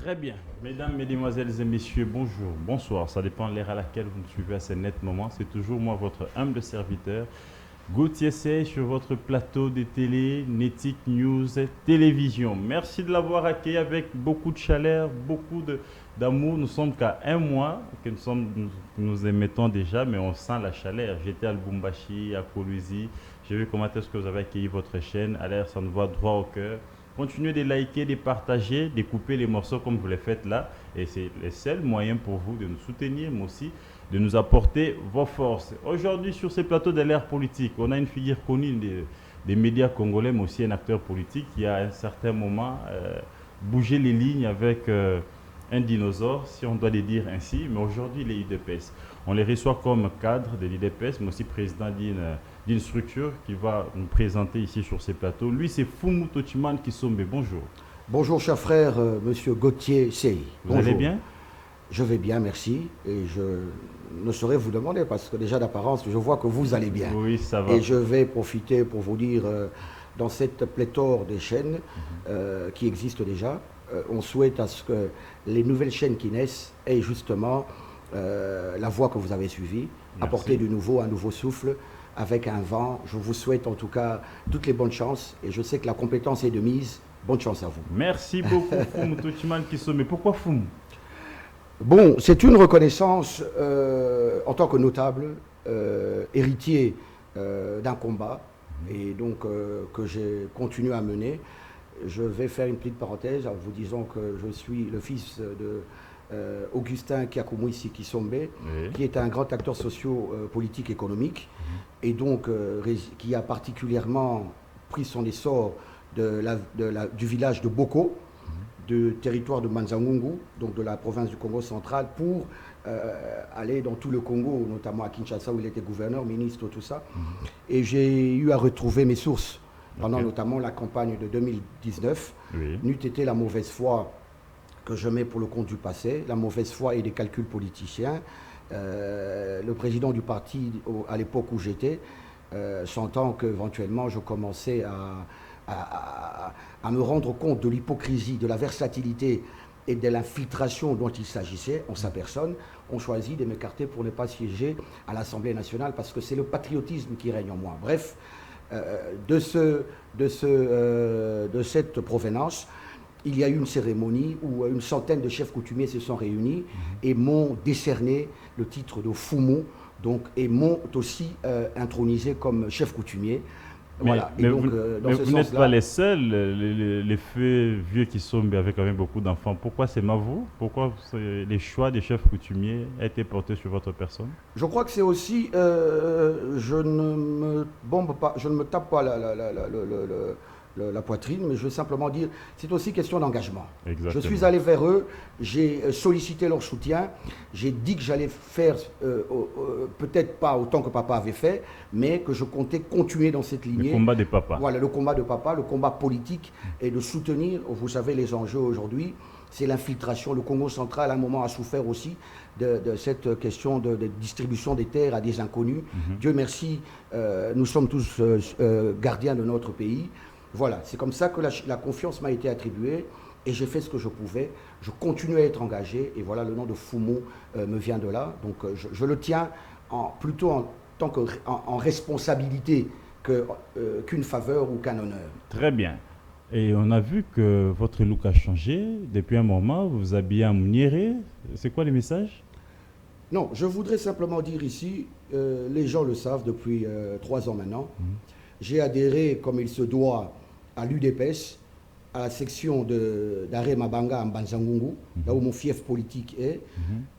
Très bien. Mesdames, mesdemoiselles et messieurs, bonjour, bonsoir. Ça dépend de l'ère à laquelle vous me suivez à ces nets moments. C'est toujours moi, votre humble serviteur, Gauthier Sey, sur votre plateau de télé, Netic News Télévision. Merci de l'avoir accueilli avec beaucoup de chaleur, d'amour. Nous sommes qu'à un mois que nous émettons déjà, mais on sent la chaleur. J'étais à Lubumbashi, à Kolwezi. J'ai vu comment est-ce que vous avez accueilli votre chaîne. Alors, ça nous va droit au cœur. Continuez de liker, de partager, de couper les morceaux comme vous le faites là. Et c'est le seul moyen pour vous de nous soutenir, mais aussi de nous apporter vos forces. Aujourd'hui, sur ces plateaux de l'ère politique, on a une figure connue des médias congolais, mais aussi un acteur politique qui a à un certain moment bougé les lignes avec un dinosaure, si on doit le dire ainsi. Mais aujourd'hui, les UDPS, on les reçoit comme cadre de l'UDPS, mais aussi président d'une structure qui va nous présenter ici sur ces plateaux. Lui, c'est Fumu Tochiman Kisombe. Bonjour. Bonjour, cher frère, monsieur Gauthier Sey. Vous allez bien? Je vais bien, merci. Et je ne saurais vous demander, parce que déjà d'apparence, je vois que vous allez bien. Oui, ça va. Et je vais profiter pour vous dire, dans cette pléthore des chaînes qui existent déjà, on souhaite à ce que les nouvelles chaînes qui naissent aient justement la voie que vous avez suivie, apporter du nouveau, un nouveau souffle, avec un vent. Je vous souhaite en tout cas toutes les bonnes chances. Et je sais que la compétence est de mise. Bonne chance à vous. Merci beaucoup, Fumu Tochiman Kisombe. Mais pourquoi Fumu? Bon, c'est une reconnaissance en tant que notable, héritier d'un combat, et donc que j'ai continué à mener. Je vais faire une petite parenthèse en vous disant que je suis le fils de Augustin Kiakoumouissi Kisombe, oui, qui est un grand acteur socio-politique économique, et donc qui a particulièrement pris son essor du village de Boko, du territoire de Manzangungu, donc de la province du Congo central, pour aller dans tout le Congo, notamment à Kinshasa où il était gouverneur, ministre, tout ça. Et j'ai eu à retrouver mes sources pendant notamment la campagne de 2019. Oui. N'eût été la mauvaise foi que je mets pour le compte du passé, la mauvaise foi et des calculs politiciens. Le président du parti, à l'époque où j'étais, sentant qu'éventuellement je commençais à me rendre compte de l'hypocrisie, de la versatilité et de l'infiltration dont il s'agissait en sa personne, on choisit de m'écarter pour ne pas siéger à l'Assemblée nationale parce que c'est le patriotisme qui règne en moi. Bref, de cette provenance, il y a eu une cérémonie où une centaine de chefs coutumiers se sont réunis et m'ont décerné le titre de Fumu, donc, et m'ont aussi intronisé comme chef coutumier. Voilà. Mais donc, vous n'êtes pas les seuls, les feux vieux qui sont avec quand même beaucoup d'enfants. Pourquoi c'est vous? Pourquoi les choix des chefs coutumiers ont été portés sur votre personne? Je crois que c'est aussi, je ne me tape pas la poitrine, mais je veux simplement dire, c'est aussi question d'engagement. Je suis allé vers eux, j'ai sollicité leur soutien, j'ai dit que j'allais faire, peut-être pas autant que papa avait fait, mais que je comptais continuer dans cette lignée. Le combat de papa. Voilà, le combat de papa, le combat politique, et de soutenir, vous savez, les enjeux aujourd'hui, c'est l'infiltration. Le Congo central, à un moment, a souffert aussi de cette question de distribution des terres à des inconnus. Dieu merci, nous sommes tous gardiens de notre pays. Voilà, c'est comme ça que la confiance m'a été attribuée et j'ai fait ce que je pouvais. Je continue à être engagé et voilà, le nom de Fumu me vient de là. Donc je le tiens plutôt en responsabilité qu'une faveur ou qu'un honneur. Très bien. Et on a vu que votre look a changé depuis un moment. Vous vous habillez en Mouniéré. C'est quoi le message? Non, je voudrais simplement dire ici, les gens le savent depuis 3 ans maintenant, j'ai adhéré comme il se doit à l'UDPS, à la section d'Arrêt Mabanga en Banzangungu, là où mon fief politique est.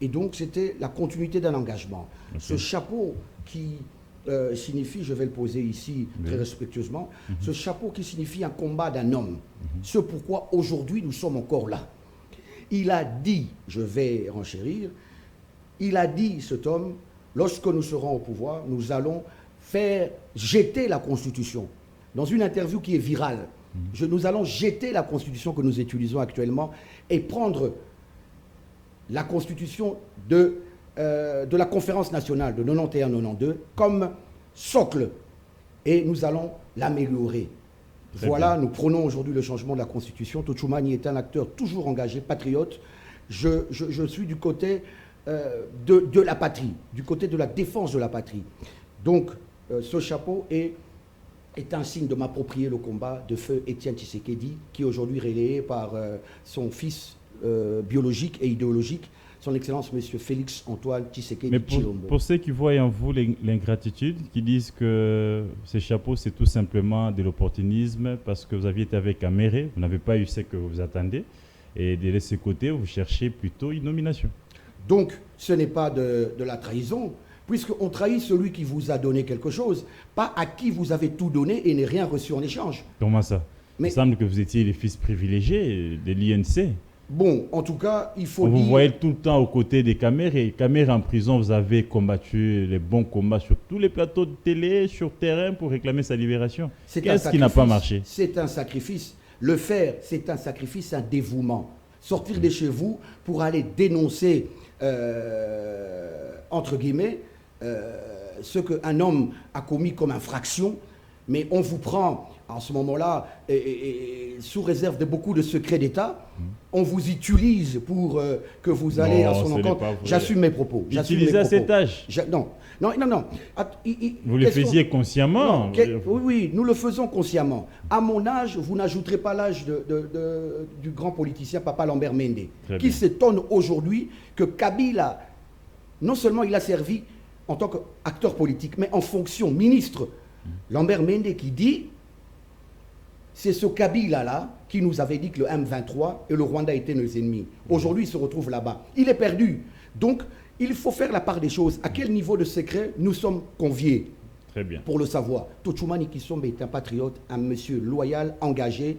Et donc, c'était la continuité d'un engagement. Ce chapeau qui signifie, je vais le poser ici très respectueusement, ce chapeau qui signifie un combat d'un homme. Ce pourquoi aujourd'hui nous sommes encore là. Il a dit, je vais renchérir, il a dit, cet homme, lorsque nous serons au pouvoir, nous allons faire jeter la Constitution. Dans une interview qui est virale, nous allons jeter la Constitution que nous utilisons actuellement et prendre la Constitution de la conférence nationale de 91-92 comme socle et nous allons l'améliorer. Voilà, nous prenons aujourd'hui le changement de la Constitution. Tochumani est un acteur toujours engagé, patriote. Je suis du côté de la patrie, du côté de la défense de la patrie. Donc, ce chapeau est un signe de m'approprier le combat de feu Étienne Tshisekedi, qui est aujourd'hui relayé par son fils biologique et idéologique, son Excellence M. Félix Antoine Tshisekedi Mais Tshilombo. pour ceux qui voient en vous l'ingratitude, qui disent que ces chapeaux, c'est tout simplement de l'opportunisme parce que vous aviez été avec Améré, vous n'avez pas eu ce que vous attendez, et de ce côté, vous cherchez plutôt une nomination. Donc, ce n'est pas de la trahison, puisqu'on trahit celui qui vous a donné quelque chose, pas à qui vous avez tout donné et n'est rien reçu en échange. Comment ça? Mais- Il semble que vous étiez les fils privilégiés de l'INC. Bon, en tout cas, il faut Vous dire... voyez tout le temps aux côtés des caméras. Et caméras en prison, vous avez combattu les bons combats sur tous les plateaux de télé, sur terrain, pour réclamer sa libération. C'est un Qu'est-ce qui n'a pas sacrifice. marché? C'est un sacrifice. Le faire, c'est un sacrifice, un dévouement. Sortir de chez vous pour aller dénoncer, entre guillemets, ce qu'un homme a commis comme infraction, mais on vous prend en ce moment-là, et sous réserve de beaucoup de secrets d'État, on vous utilise pour que vous allez Non, à son ce n'est encontre. pas vrai. J'assume mes propos. j'assume Utilisé mes à propos. cet âge. Non. Vous le faisiez consciemment. Non, oui, nous le faisons consciemment. À mon âge, vous n'ajouterez pas l'âge du grand politicien Papa Lambert Mende, Très qui bien. s'étonne aujourd'hui que Kabila, non seulement il a servi en tant qu'acteur politique, mais en fonction ministre. Lambert Mende qui dit, c'est ce Kabila-là qui nous avait dit que le M23 et le Rwanda étaient nos ennemis. Aujourd'hui, il se retrouve là-bas. Il est perdu. Donc, il faut faire la part des choses. À quel niveau de secret nous sommes conviés Très bien. pour le savoir. Tochumani Kisombe est un patriote, un monsieur loyal, engagé.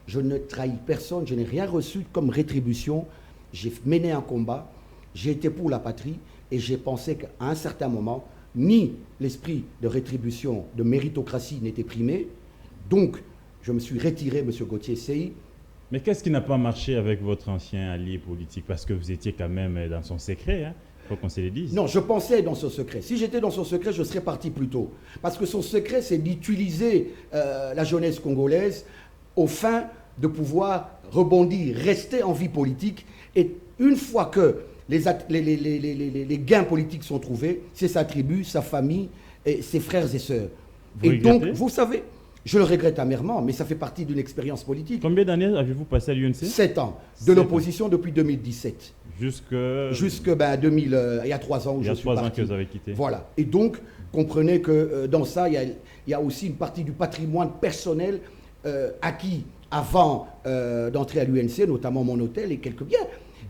Je ne trahis personne, je n'ai rien reçu comme rétribution. J'ai mené un combat, j'ai été pour la patrie et j'ai pensé qu'à un certain moment, ni l'esprit de rétribution, de méritocratie n'était primé. Donc, je me suis retiré, M. Gauthier Sey. Mais qu'est-ce qui n'a pas marché avec votre ancien allié politique? Parce que vous étiez quand même dans son secret, hein. Il faut qu'on se le dise. Non, je pensais dans son secret. Si j'étais dans son secret, je serais parti plus tôt. Parce que son secret, c'est d'utiliser la jeunesse congolaise aux fins de pouvoir rebondir, rester en vie politique. Et une fois que les gains politiques sont trouvés, c'est sa tribu, sa famille, et ses frères et sœurs. Vous Et donc, regrettez? vous savez, je le regrette amèrement, mais ça fait partie d'une expérience politique. Combien d'années avez-vous passé à l'UNC? 7 ans, 7 de ans. l'opposition depuis 2017. Jusque 2000, il y a 3 ans où il y je a suis 3 ans parti. que vous avez quitté. Voilà. Et donc, comprenez que dans ça, il y a aussi une partie du patrimoine personnel acquis avant d'entrer à l'UNC, notamment mon hôtel et quelques biens,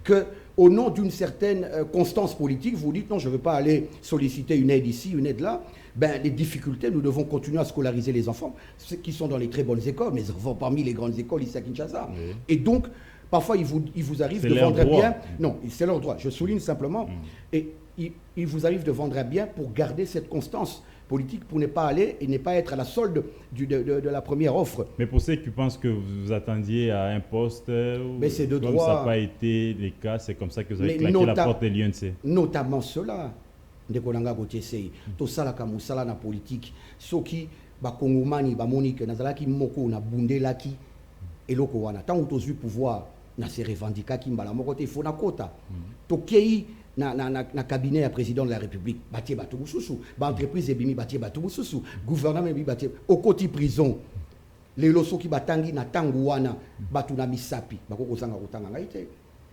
que au nom d'une certaine constance politique, vous dites non, je ne veux pas aller solliciter une aide ici, une aide là. Ben, les difficultés, nous devons continuer à scolariser les enfants, ceux qui sont dans les très bonnes écoles, les enfants parmi les grandes écoles ici à Kinshasa. Oui. Et donc, parfois, il vous arrive C'est de leur vendre un droit. bien. Non, c'est leur droit. Je souligne simplement. Et il vous arrive de vendre un bien pour garder cette constance politique, pour ne pas aller et ne pas être à la solde de la première offre. Mais pour ceux qui pensent que vous vous attendiez à un poste, Mais c'est de comme droit. ça n'a pas été le cas, c'est comme ça que vous avez Mais claqué la nota- porte de l'UNC. Notamment cela. Ndeko nanga Gauthier Sey. Tosalaka musala na politique. Soki bakongomani bamoni ke nazalaki moko na bundelaki eloko wana. Tant tozwi pouvoir na se revendikaki mbala moko te fona kota. Tokei na cabinet ya président de la République batie bato mususu, ba entreprise ebimi batie bato mususu, gouvernement ebimi batie okoti prison. Lelo soki batangi na tangu wana bato na misapi bakoko zanga kotanga ngai te.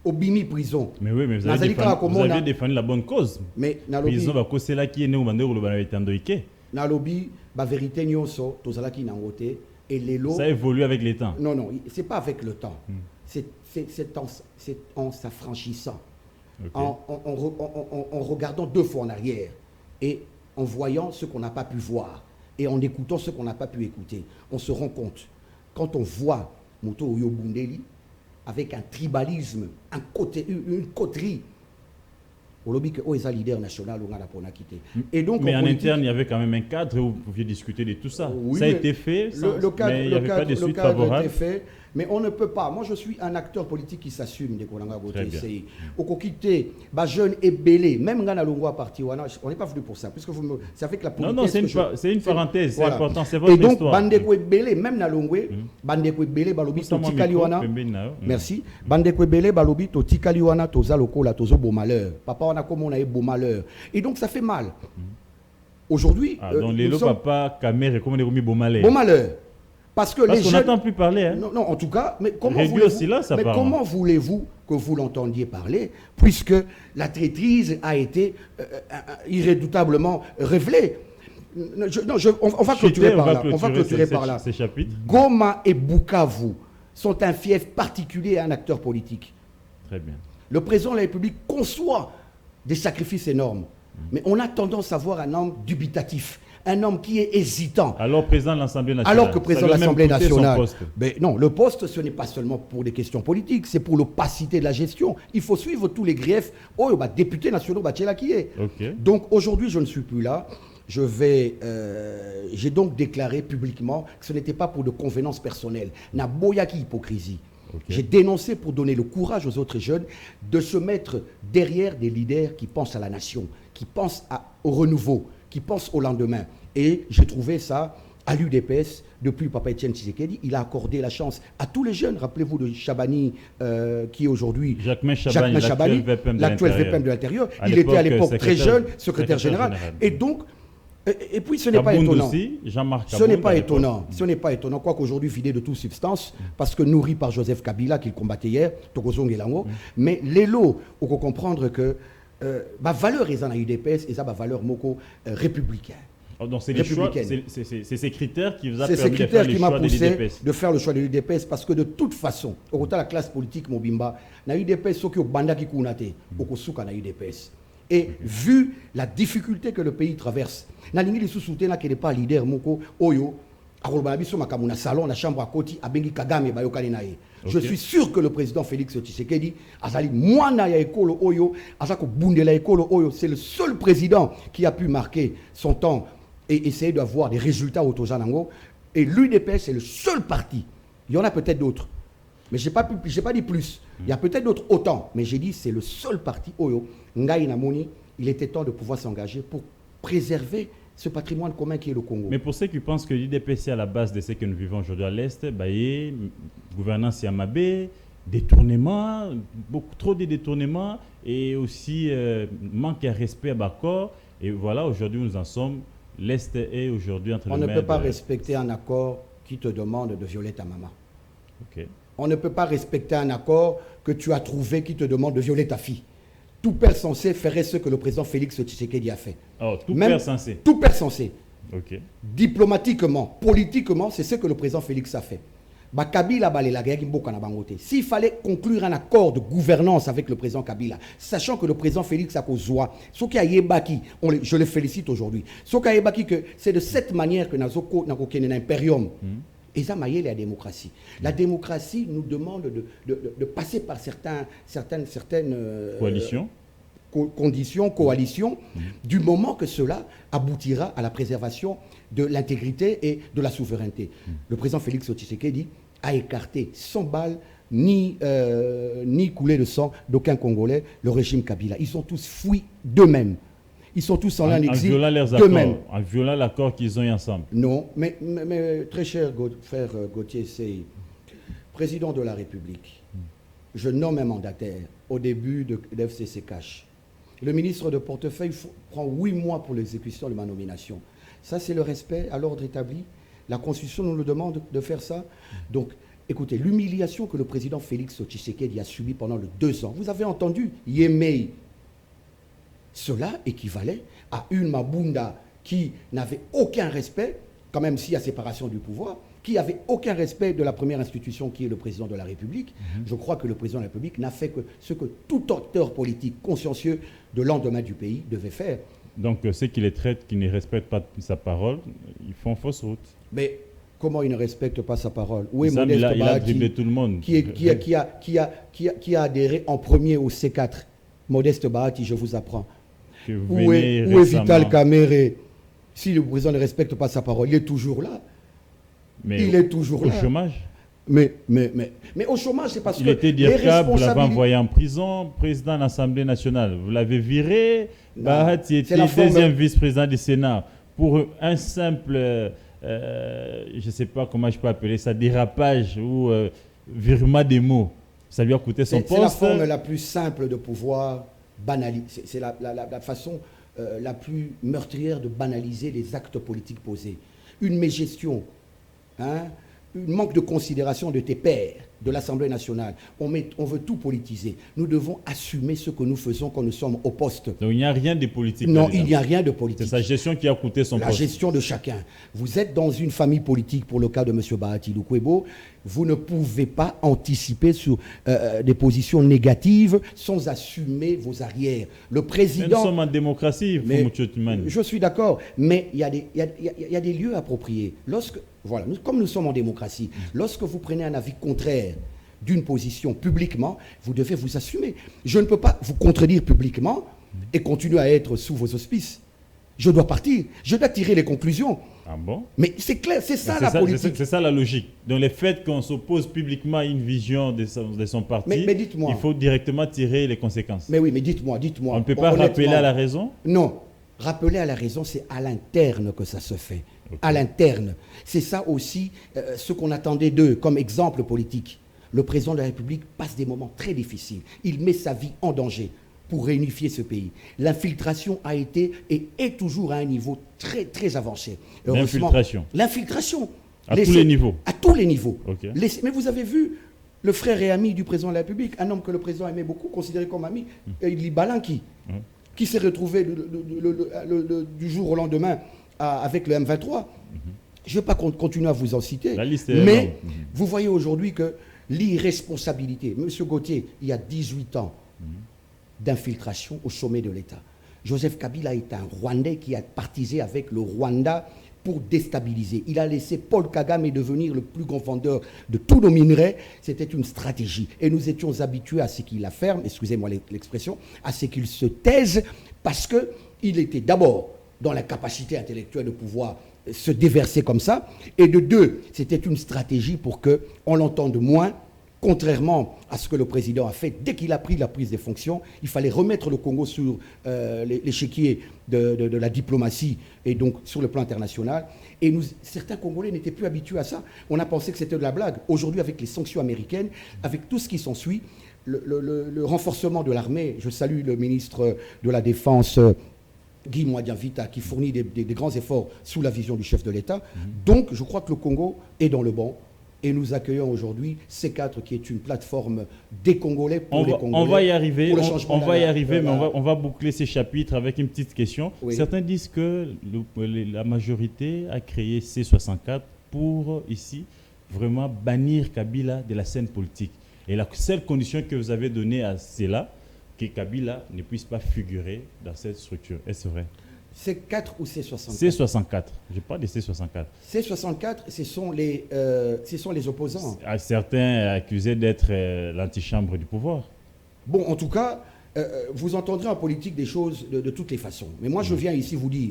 Obimi prison. Mais oui, mais vous Nazali avez, kaka défendu, vous komona- avez défendu la bonne cause. Mais nalobi Prison bakosela qui est né au bandero le bana etando ike. nalobi ba vérité nyonso tozalaki nango te et lelo Ça évolue avec les temps. non c'est pas avec le temps. C'est en s'affranchissant. Ok. En regardant 2 fois en arrière et en voyant ce qu'on n'a pas pu voir et en écoutant ce qu'on n'a pas pu écouter, on se rend compte. Quand on voit Moto Oyo Bundeli avec un tribalisme, une coterie au lobby que est leader national on a la pour quitté. Et donc mais en interne il y avait quand même un cadre où vous pouviez discuter de tout ça. Oui, ça a été fait, mais il n'y avait pas de suite favorable. Mais on ne peut pas. Moi, je suis un acteur politique qui s'assume de Kolanga Gauthier. Au quitté, jeune et belé, même dans la longue partie, on n'est pas venu pour ça, puisque ça fait que la politique. Non, c'est une parenthèse, voilà. C'est important, c'est votre histoire. Et donc, Bandeko et belé, même dans la longue, Bandeko et belé, balobi, to tikaliwana. Merci. Bandeko et belé, balobi, to tikaliwana, to zalokola, to zo beau malheur. Papa, on a comme on a eu beau malheur. Et donc, ça fait mal. Aujourd'hui. Donc, les lots, papa, Kamer, comment on a mis beau malheur. Beau malheur. Parce qu'on n'entend plus parler. Hein. Non, en tout cas, mais comment voulez-vous que vous l'entendiez parler, puisque la traîtrise a été irrédoutablement révélée. On va clôturer par là. Ces chapitres. Goma et Bukavu sont un fief particulier et un acteur politique. Très bien. Le président de la République conçoit des sacrifices énormes, mais on a tendance à voir un homme dubitatif. Un homme qui est hésitant. Alors président de l'Assemblée nationale. Alors que président de l'Assemblée nationale. Mais non, le poste, ce n'est pas seulement pour des questions politiques, c'est pour l'opacité de la gestion. Il faut suivre tous les griefs. Oh, député national, qui est. Okay. Donc aujourd'hui, je ne suis plus là. J'ai donc déclaré publiquement que ce n'était pas pour de convenances personnelles. N'a boyaki hypocrisie. Okay. J'ai dénoncé pour donner le courage aux autres jeunes de se mettre derrière des leaders qui pensent à la nation, qui pensent au renouveau, qui pensent au lendemain. Et j'ai trouvé ça à l'UDPS, depuis Papa Etienne Tshisekedi. Il a accordé la chance à tous les jeunes. Rappelez-vous de Chabani, qui est aujourd'hui Jacquemain Chabani, l'actuel VPM de l'intérieur. Il était à l'époque très jeune, secrétaire général. Et donc, et puis ce n'est pas étonnant. Aussi, ce n'est pas étonnant. Ce n'est pas étonnant, quoique aujourd'hui vidé de toute substance, parce que nourri par Joseph Kabila, qu'il combattait hier, Tokozong et Lango. Mais les lots, il faut comprendre que ma valeur est dans la UDPS et ça, ma valeur moko républicaine. Donc c'est ces critères qui vous a permis de faire le choix de l'UDPS. De faire le choix de l'UDPS parce que de toute façon, au côté de la classe politique Mobimba, na UDPS, ce qui est au banda qui kunate, au kosuka na UDPS. Et vu la difficulté que le pays traverse, na lingi li sous-soutien na n'est pas leader moko oyo salon la chambre à côté abengi Kagame bayokane nae. Je suis sûr que le président Félix Tshisekedi azali mwana ya ekolo oyo azako bundela ekolo oyo, c'est le seul président qui a pu marquer son temps et essayer d'avoir des résultats au Tozanango. Et l'UDPS c'est le seul parti. Il y en a peut-être d'autres, mais j'ai pas dit plus. Il y a peut-être d'autres autant, mais j'ai dit c'est le seul parti oyo ngai namoni. Il était temps de pouvoir s'engager pour préserver ce patrimoine commun qui est le Congo. Mais pour ceux qui pensent que l'UDPS est à la base de ce que nous vivons aujourd'hui à l'Est, gouvernance Yamabé, détournement, beaucoup trop de détournements et aussi manque de respect à Bakor. Et voilà, aujourd'hui nous en sommes. L'Est est aujourd'hui entre les mains. On ne peut pas respecter un accord qui te demande de violer ta maman. Okay. On ne peut pas respecter un accord que tu as trouvé qui te demande de violer ta fille. Tout père censé ferait ce que le président Félix Tshisekedi a fait. Oh, tout père censé. Tout père censé. Okay. Diplomatiquement, politiquement, c'est ce que le président Félix a fait. S'il fallait conclure un accord de gouvernance avec le président Kabila, sachant que le président Félix a causé, je le félicite aujourd'hui, que c'est de cette manière que nous avons un impérium. Et ça, c'est la démocratie. La démocratie nous demande de passer par certaines coalitions, du moment que cela aboutira à la préservation de l'intégrité et de la souveraineté. Le président Félix Tshisekedi a écarté sans balle ni coulé de sang d'aucun Congolais le régime Kabila. Ils sont tous fouis d'eux-mêmes. Ils sont tous en exil d'eux-mêmes. En violant l'accord qu'ils ont eu ensemble. Non, mais très cher frère Gauthier, c'est président de la République. Je nomme un mandataire au début de l'FCC Cash. Le ministre de portefeuille prend 8 mois pour l'exécution de ma nomination. Ça, c'est le respect à l'ordre établi. La Constitution nous le demande de faire ça. Donc, écoutez, l'humiliation que le président Félix Tshisekedi a subie pendant les 2 ans, vous avez entendu Yemei. Cela équivalait à une Mabunda qui n'avait aucun respect, quand même s'il y a séparation du pouvoir, qui n'avait aucun respect de la première institution qui est le président de la République. Je crois que le président de la République n'a fait que ce que tout acteur politique consciencieux de l'endemain du pays devait faire. Donc ceux qui les traitent, qui ne respectent pas sa parole, ils font fausse route. Mais comment il ne respecte pas sa parole? Où est Modeste il a dribblé tout le monde. Qui a adhéré en premier au C4? Modeste Bahati, je vous apprends. Où est Vital Kamere? Si le président ne respecte pas sa parole, il est toujours là. Mais il est toujours là. Au chômage. Mais au chômage, c'est parce que il était DIRCAB, vous l'avez envoyé en prison, président de l'Assemblée nationale. Vous l'avez viré. Bahati était deuxième vice-président du Sénat. Pour un simple, je ne sais pas comment je peux appeler ça, dérapage ou virement des mots. Ça lui a coûté son poste. C'est la forme la plus simple de pouvoir banaliser. C'est la façon la plus meurtrière de banaliser les actes politiques posés. Une mégestion, un manque de considération de tes pairs, de l'Assemblée nationale. On veut tout politiser. Nous devons assumer ce que nous faisons quand nous sommes au poste. Donc il n'y a rien de politique. Non, il n'y a rien de politique. C'est sa gestion qui a coûté son poste. La gestion de chacun. Vous êtes dans une famille politique, pour le cas de M. Bahati Lukwebo, vous ne pouvez pas anticiper sur des positions négatives sans assumer vos arrières. Le président... Mais nous sommes en démocratie, je suis d'accord, mais il y a des lieux appropriés. Voilà, comme nous sommes en démocratie, lorsque vous prenez un avis contraire d'une position publiquement, vous devez vous assumer. Je ne peux pas vous contredire publiquement et continuer à être sous vos auspices. Je dois partir, je dois tirer les conclusions. Ah bon? Mais c'est clair, c'est ça la politique. C'est ça la logique. Donc le fait qu'on s'oppose publiquement à une vision de son parti, mais dites-moi, il faut directement tirer les conséquences. Mais oui, mais dites-moi. On ne peut pas rappeler à la raison? Non. Rappeler à la raison, c'est à l'interne que ça se fait. Okay. À l'interne. C'est ça aussi ce qu'on attendait d'eux comme exemple politique. Le président de la République passe des moments très difficiles. Il met sa vie en danger pour réunifier ce pays. L'infiltration a été et est toujours à un niveau très, très avancé. L'infiltration. À tous les niveaux. À tous les niveaux. Okay. Mais vous avez vu le frère et ami du président de la République, un homme que le président aimait beaucoup, considéré comme ami, Ili Balanki, qui s'est retrouvé du jour au lendemain avec le M23. Je ne vais pas continuer à vous en citer, mais vous voyez aujourd'hui que l'irresponsabilité, M. Gauthier, il y a 18 ans d'infiltration au sommet de l'État. Joseph Kabila est un Rwandais qui a partisé avec le Rwanda pour déstabiliser. Il a laissé Paul Kagame devenir le plus grand vendeur de tous nos minerais. C'était une stratégie. Et nous étions habitués à ce qu'il la ferme, excusez-moi l'expression, à ce qu'il se taise, parce qu'il était d'abord dans la capacité intellectuelle de pouvoir se déverser comme ça. Et de deux, c'était une stratégie pour qu'on l'entende moins. Contrairement à ce que le président a fait, dès qu'il a pris la prise des fonctions, il fallait remettre le Congo sur l'échiquier de la diplomatie et donc sur le plan international. Et certains Congolais n'étaient plus habitués à ça. On a pensé que c'était de la blague. Aujourd'hui, avec les sanctions américaines, avec tout ce qui s'ensuit, le renforcement de l'armée, je salue le ministre de la Défense, Guy Mwadianvita, qui fournit des grands efforts sous la vision du chef de l'État. Donc, je crois que le Congo est dans le bon. Et nous accueillons aujourd'hui C4, qui est une plateforme des Congolais pour les Congolais. On va y arriver, mais on va boucler ces chapitres avec une petite question. Oui. Certains disent que la majorité a créé C64 pour, ici, vraiment bannir Kabila de la scène politique. Et la seule condition que vous avez donnée à cela, que Kabila ne puisse pas figurer dans cette structure. Est-ce vrai? C4 ou C64? C64. Je parle de C64. C64, ce sont les opposants. Certains accusés d'être l'antichambre du pouvoir. Bon, en tout cas, vous entendrez en politique des choses de toutes les façons. Mais moi, je viens ici vous dire,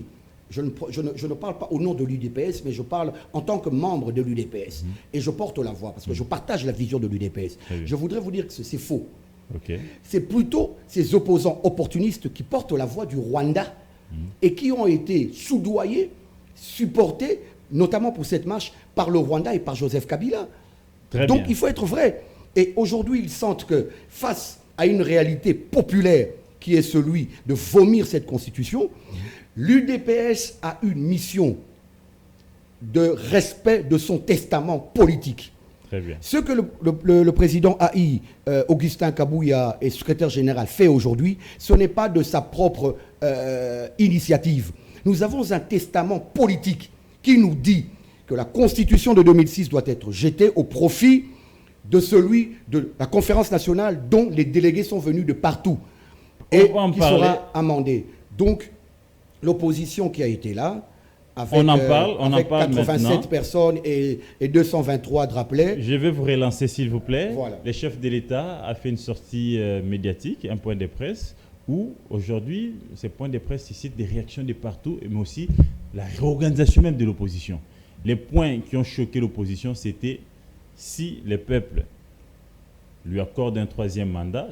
je ne parle pas au nom de l'UDPS, mais je parle en tant que membre de l'UDPS. Et je porte la voix, parce que je partage la vision de l'UDPS. Je voudrais vous dire que c'est faux. Okay. C'est plutôt ces opposants opportunistes qui portent la voix du Rwanda et qui ont été soudoyés, supportés, notamment pour cette marche, par le Rwanda et par Joseph Kabila. Donc il faut être vrai. Et aujourd'hui, ils sentent que face à une réalité populaire qui est celui de vomir cette constitution, l'UDPS a une mission de respect de son testament politique. Très bien. Ce que le président AI, Augustin Kabouya, et secrétaire général fait aujourd'hui, ce n'est pas de sa propre initiative. Nous avons un testament politique qui nous dit que la Constitution de 2006 doit être jetée au profit de celui de la conférence nationale dont les délégués sont venus de partout et qui sera amendée. Donc, l'opposition qui a été là, avec, avec 87 personnes et 223 drapelets. Je vais vous relancer, s'il vous plaît. Voilà. Le chef de l'État a fait une sortie médiatique, un point de presse, où aujourd'hui, ces points de presse suscitent des réactions de partout, mais aussi la réorganisation même de l'opposition. Les points qui ont choqué l'opposition, c'était si le peuple lui accorde un 3e mandat,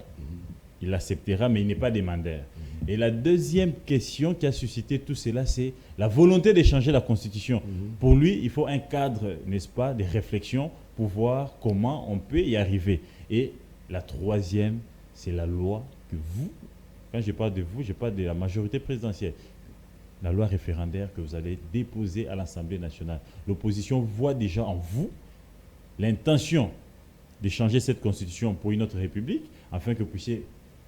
il acceptera, mais il n'est pas demandeur. Et la deuxième question qui a suscité tout cela, c'est la volonté de changer la Constitution. Pour lui, il faut un cadre, n'est-ce pas, de réflexion pour voir comment on peut y arriver. Et la troisième, c'est la loi que vous, quand je parle de vous, je parle de la majorité présidentielle, la loi référendaire que vous allez déposer à l'Assemblée nationale. L'opposition voit déjà en vous l'intention de changer cette Constitution pour une autre République, afin que vous puissiez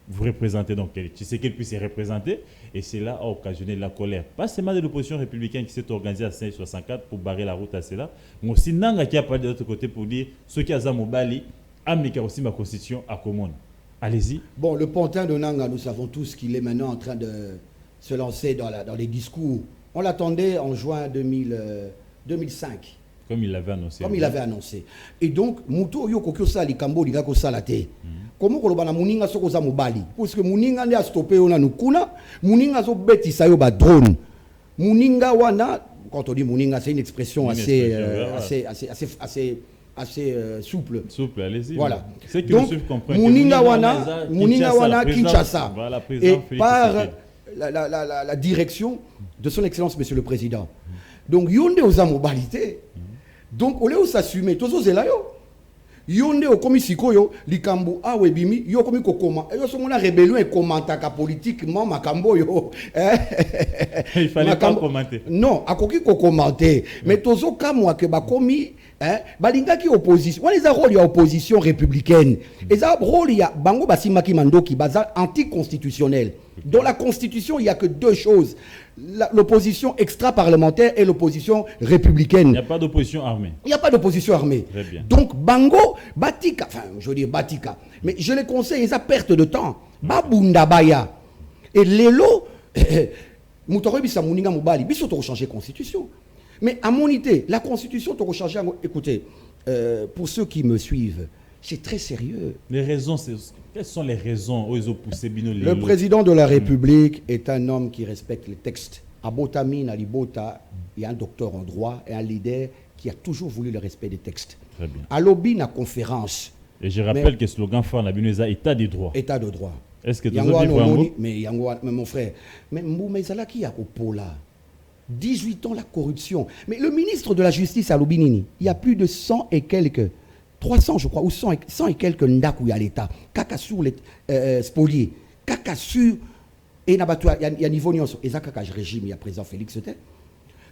vous représenter, donc tu sais qu'elle puisse se représenter, et cela a occasionné la colère, pas seulement de l'opposition républicaine qui s'est organisée à 564 pour barrer la route à cela, mais aussi Nanga qui a parlé de l'autre côté pour dire ceux qui ont Mobali, Amika aussi ma constitution à commune. Allez-y. Bon, le pantin de Nanga, nous savons tous qu'il est maintenant en train de se lancer dans les discours. On l'attendait en juin 2005. Comme il l'avait annoncé. Comme il avait annoncé. Et donc, Mouto Yoko Sali Kambo Liga Kosalate. Comment Kolobana Muninga Sokoza Mobali? Parce que Muninga a stoppé on a Nukuna, Muninga zo beti sayo ba drone. Muninga wana, quand on dit Muninga, c'est une expression assez souple. Souple, allez-y. Voilà. C'est que donc, Muninga wana Kinshasa. Voilà, et par la direction de son Excellence, Monsieur le Président. Donc, yonde aux amobalités. Donc, au lieu de s'assumer, tous aux élayos. Yonde au komisiko yo, likambo a webimi, yo komi kokoma. Yo so mona rébellion et commentaka politiquement makambo yo. Il fallait pas commenter. Non, akoki ko commenter. Mais tozo kamwa ke bakomi, balinga ki opposition. On les a rôle ya opposition républicaine. Et ça rôle ya bango basimaki mandoki baza anticonstitutionnel. Dans la Constitution, il n'y a que deux choses. L'opposition extra-parlementaire et l'opposition républicaine. Il n'y a pas d'opposition armée. Il n'y a pas d'opposition armée. Très bien. Donc, Bango, Batika, enfin, je veux dire Batika, mais je les conseille, ils ont perte de temps. Babunda Baya. Et Lelo, Moutorobi Samouninga Moubali, ils ont changé la Constitution. Mais à mon idée, la Constitution, tu as changé. Écoutez, pour ceux qui me suivent, c'est très sérieux. Les raisons, quelles sont les raisons où ils ont poussé Bino Lelo? Le président de la République est un homme qui respecte les textes. Abotami Nalibota, il y a un docteur en droit et un leader qui a toujours voulu le respect des textes. Très bien. À l'Obi, la conférence. Et je rappelle que le slogan fort, la Binoza, État de droit. État de droit. Est-ce que tu as dit mais mon frère, mais Mboumezala qui a au Pola 18 ans la corruption. Mais le ministre de la Justice à l'Obinini, il y a plus de 100 et quelques. 300, je crois, ou 100 et quelques ndakou à l'État. Kaka sur les spoliés. Kaka sur. Et il y a niveau nyonso. Et ça, kaka régime, il y a président Félix Soter.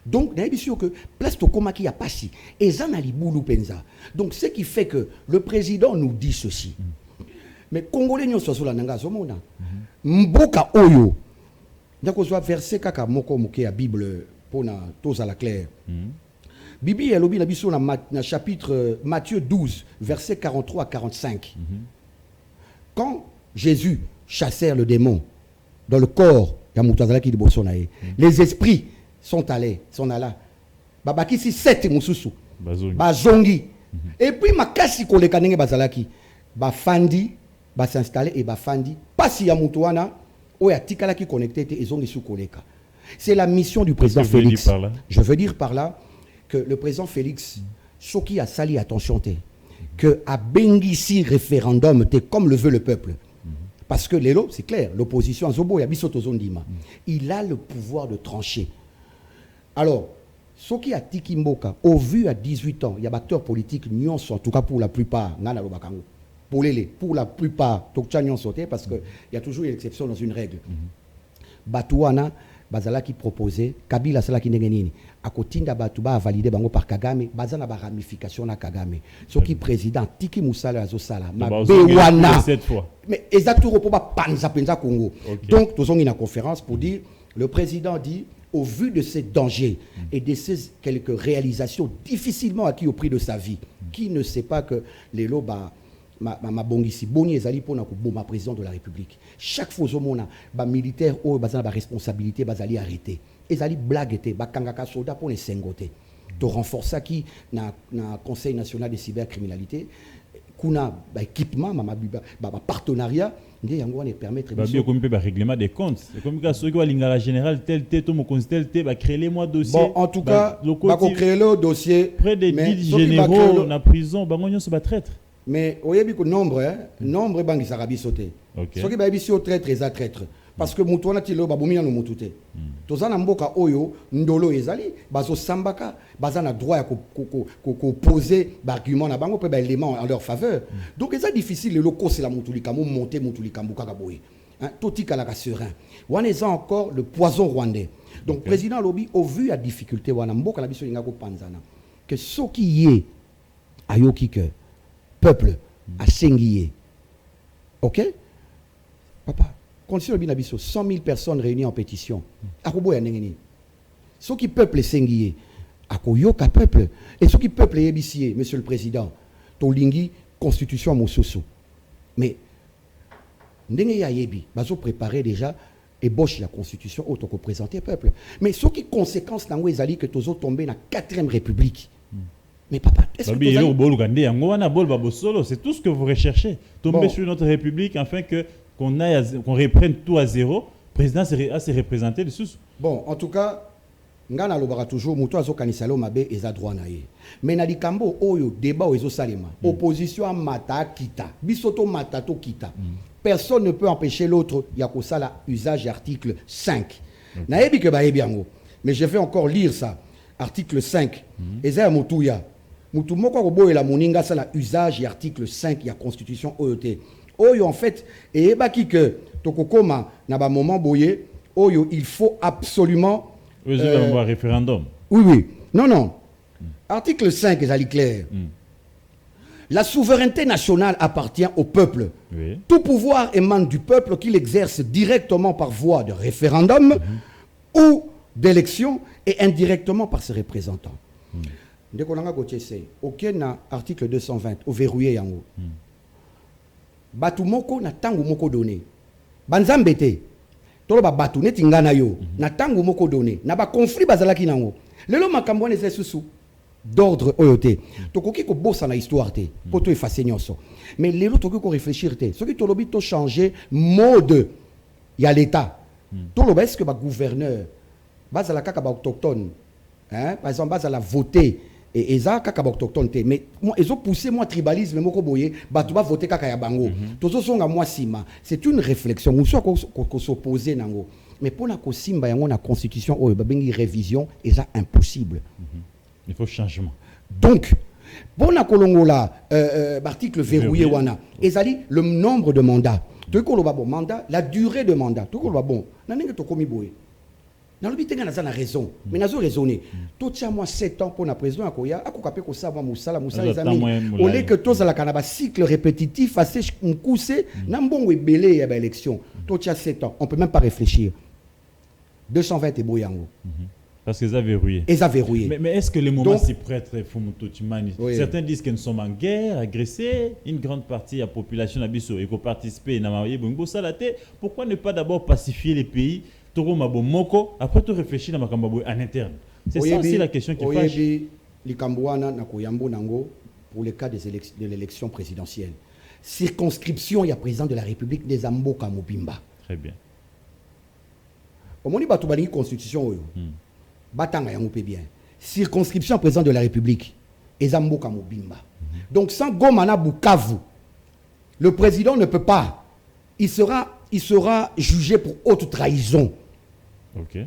Donc, il y a sûr que place Tokoma qui a passé. Et ça, n'a boulou penza. Donc, ce qui fait que le président nous dit ceci. Mais Congolais nyonso sur la nanga zomona. Mboka oyo. Donc, soit verset kaka moko moke à Bible pour na tous à la claire. Bibi elobi na biso na chapitre Matthieu 12 verset 43 à 45. Quand Jésus chassait le démon dans le corps les esprits sont allés babaki si 7 mususu bazongi et puis makasi koleka ndenge bazalaki bafandi s'installer et bafandi pasi ya mutu wana oya tikalaki connecté te ezongi su koleka. C'est la mission du président Félix. Je veux dire par là que le président Félix, ce qui a sali attention, que a bengisi référendum, comme le veut le peuple. Parce que l'élo, c'est clair, l'opposition à Zobo, il a le pouvoir de trancher. Alors, ce qui a tiki mboka, au vu à 18 ans, il y a des acteurs politiques, en tout cas pour la plupart, pour la plupart, parce qu'il y a toujours une exception dans une règle. Batouana, bazala qui proposait Kabila sala ki ndengenini akotinda batu ba valider bango par Kagame bazana ba ramification na Kagame so qui président tiki musala azo sala mabewana cette fois mais exactement pour pas panza penza Congo. Donc tous ont une conférence pour dire le président dit au vu de ces dangers et de ces quelques réalisations difficilement acquis au prix de sa vie, qui ne sait pas que les loba ma bongisi boni ezali pona ko boma président de la République chaque fois omona ba militaire o bazana ba responsabilité bazali arrêté ezali blague te ba kangaka soda pour les sengote to renforcer qui na conseil national de cybercriminalité kuna équipement partenariat nde yango wana permettre biso comme peut règlement des comptes comme que ceux qui wa lingala général tel to mo consul tel ba créer les mois dossier bon en tout cas ba ko créer le dossier près des 10 généraux na prison bango nyonso ba traître mais oyebi ko nombre bangi sarabi sauté soki ba biso traître eza traître parce que mutu wana tilo babomina no mutu te tozana mboka oyo ndolo ezali bazo sambaka bazana droit ya ko poser argument na bango pe ba élément en leur faveur donc c'est difficile le cause la mutu likamo monter mutu likambo kaka boye totika la serein wana eza encore le poison rwandais donc président Lobi au vu la difficulté wana mboka na biso linga ko panzana que soki yé ayoki que peuple asengiye OK papa condition de biso 100 000 personnes réunies en pétition akoboya ndengeni ceux qui peuple sengiye akoyoka peuple et ceux qui peuple yebisie monsieur le président tolingi constitution mososo mais ndenge ya yebi bazo préparer déjà ébauche la constitution auto ko présenter peuple mais ceux qui conséquences nango ezali que tozo tomber na 4e république mais papa est-ce que c'est tout ce que vous recherchez tomber sur notre république afin que qu'on reprenne tout à zéro, le président a se représenté dessus. Bon, en tout cas, ngana lobara toujours muto azo kanisalo mabe eza droit na ye. Mais na likambo oyo débat oyo salema. Opposition a mata kita. Bisoto mata to kita. Personne ne peut empêcher l'autre ya ko sala usage article 5. Na yebi ke ba yebi yango. Mais je vais encore lire ça. Article 5. Eza mutuya. Mutu moko ko boyela moninga sala usage article 5 ya constitution OET. Oyo en fait et baki que tokokoma na ba moment boyé oyo il faut absolument un référendum. Oui non article 5 est clair. La souveraineté nationale appartient au peuple. Tout pouvoir émane du peuple qu'il exerce directement par voie de référendum ou d'élection et indirectement par ses représentants. Ndeko nanga gotese aucun article 220 au verrouillé yango. Batu moko na tangu moko donné banzambe te tolo ba batu neti ngana yo na tangu moko donné na ba conflit bazalaki nango lelo makambo ne susu d'ordre oyote tokoki ko bossa na histoire te poto effacer nyonso mais lelo tokoki ko réfléchir te soki tolobi to changer mode ya l'état toloba est-ce que ba gouverneur bazala kaka ba autochtone par exemple bazala voter et eza kaka autochtone te mais moi ils ont poussé moi tribalisme moko boye batu ba voter kaka ya bango tozo songa moi sima c'est une réflexion ou soit ko s'opposer nango mais pour na ko simba yango na constitution oyo ba bengi révision eza impossible il faut changement donc pour na kolongola article verrouillé wana ezali le nombre de mandats to ko lo ba bon mandat la durée de mandat to ko lo ba bon na ndenge to komi boye na lobi tenga na za na raison mais nazo raisonner to tia moi 7 ans pour na président akoya akokape ko savoir musala ezami au lieu que tous la kana ba cycle répétitif assez mkuse na mbongo ebele ya ba élection to tia 7 ans on peut même pas réfléchir 220 et boyango parce que ça verrouillé. Et ça verrouillé. Mais est-ce que les moments s'y prêtent, certains disent que nous sommes en guerre, agressés, une grande partie de la population d'Abisso et qu'on participe à pourquoi ne pas d'abord pacifier les pays après tout réfléchir en interne. C'est ça aussi la question qui fâche. Pour le cas de l'élection présidentielle. Circonscription, il y a président de la République des Amboka Mobimba. Très bien. Au moment où il y a constitution, batanga yango pe bien. Circonscription président de la République ezamboka mobimba. Donc sans Gomana Bukavu, le président ne peut pas. Il sera jugé pour haute trahison. OK.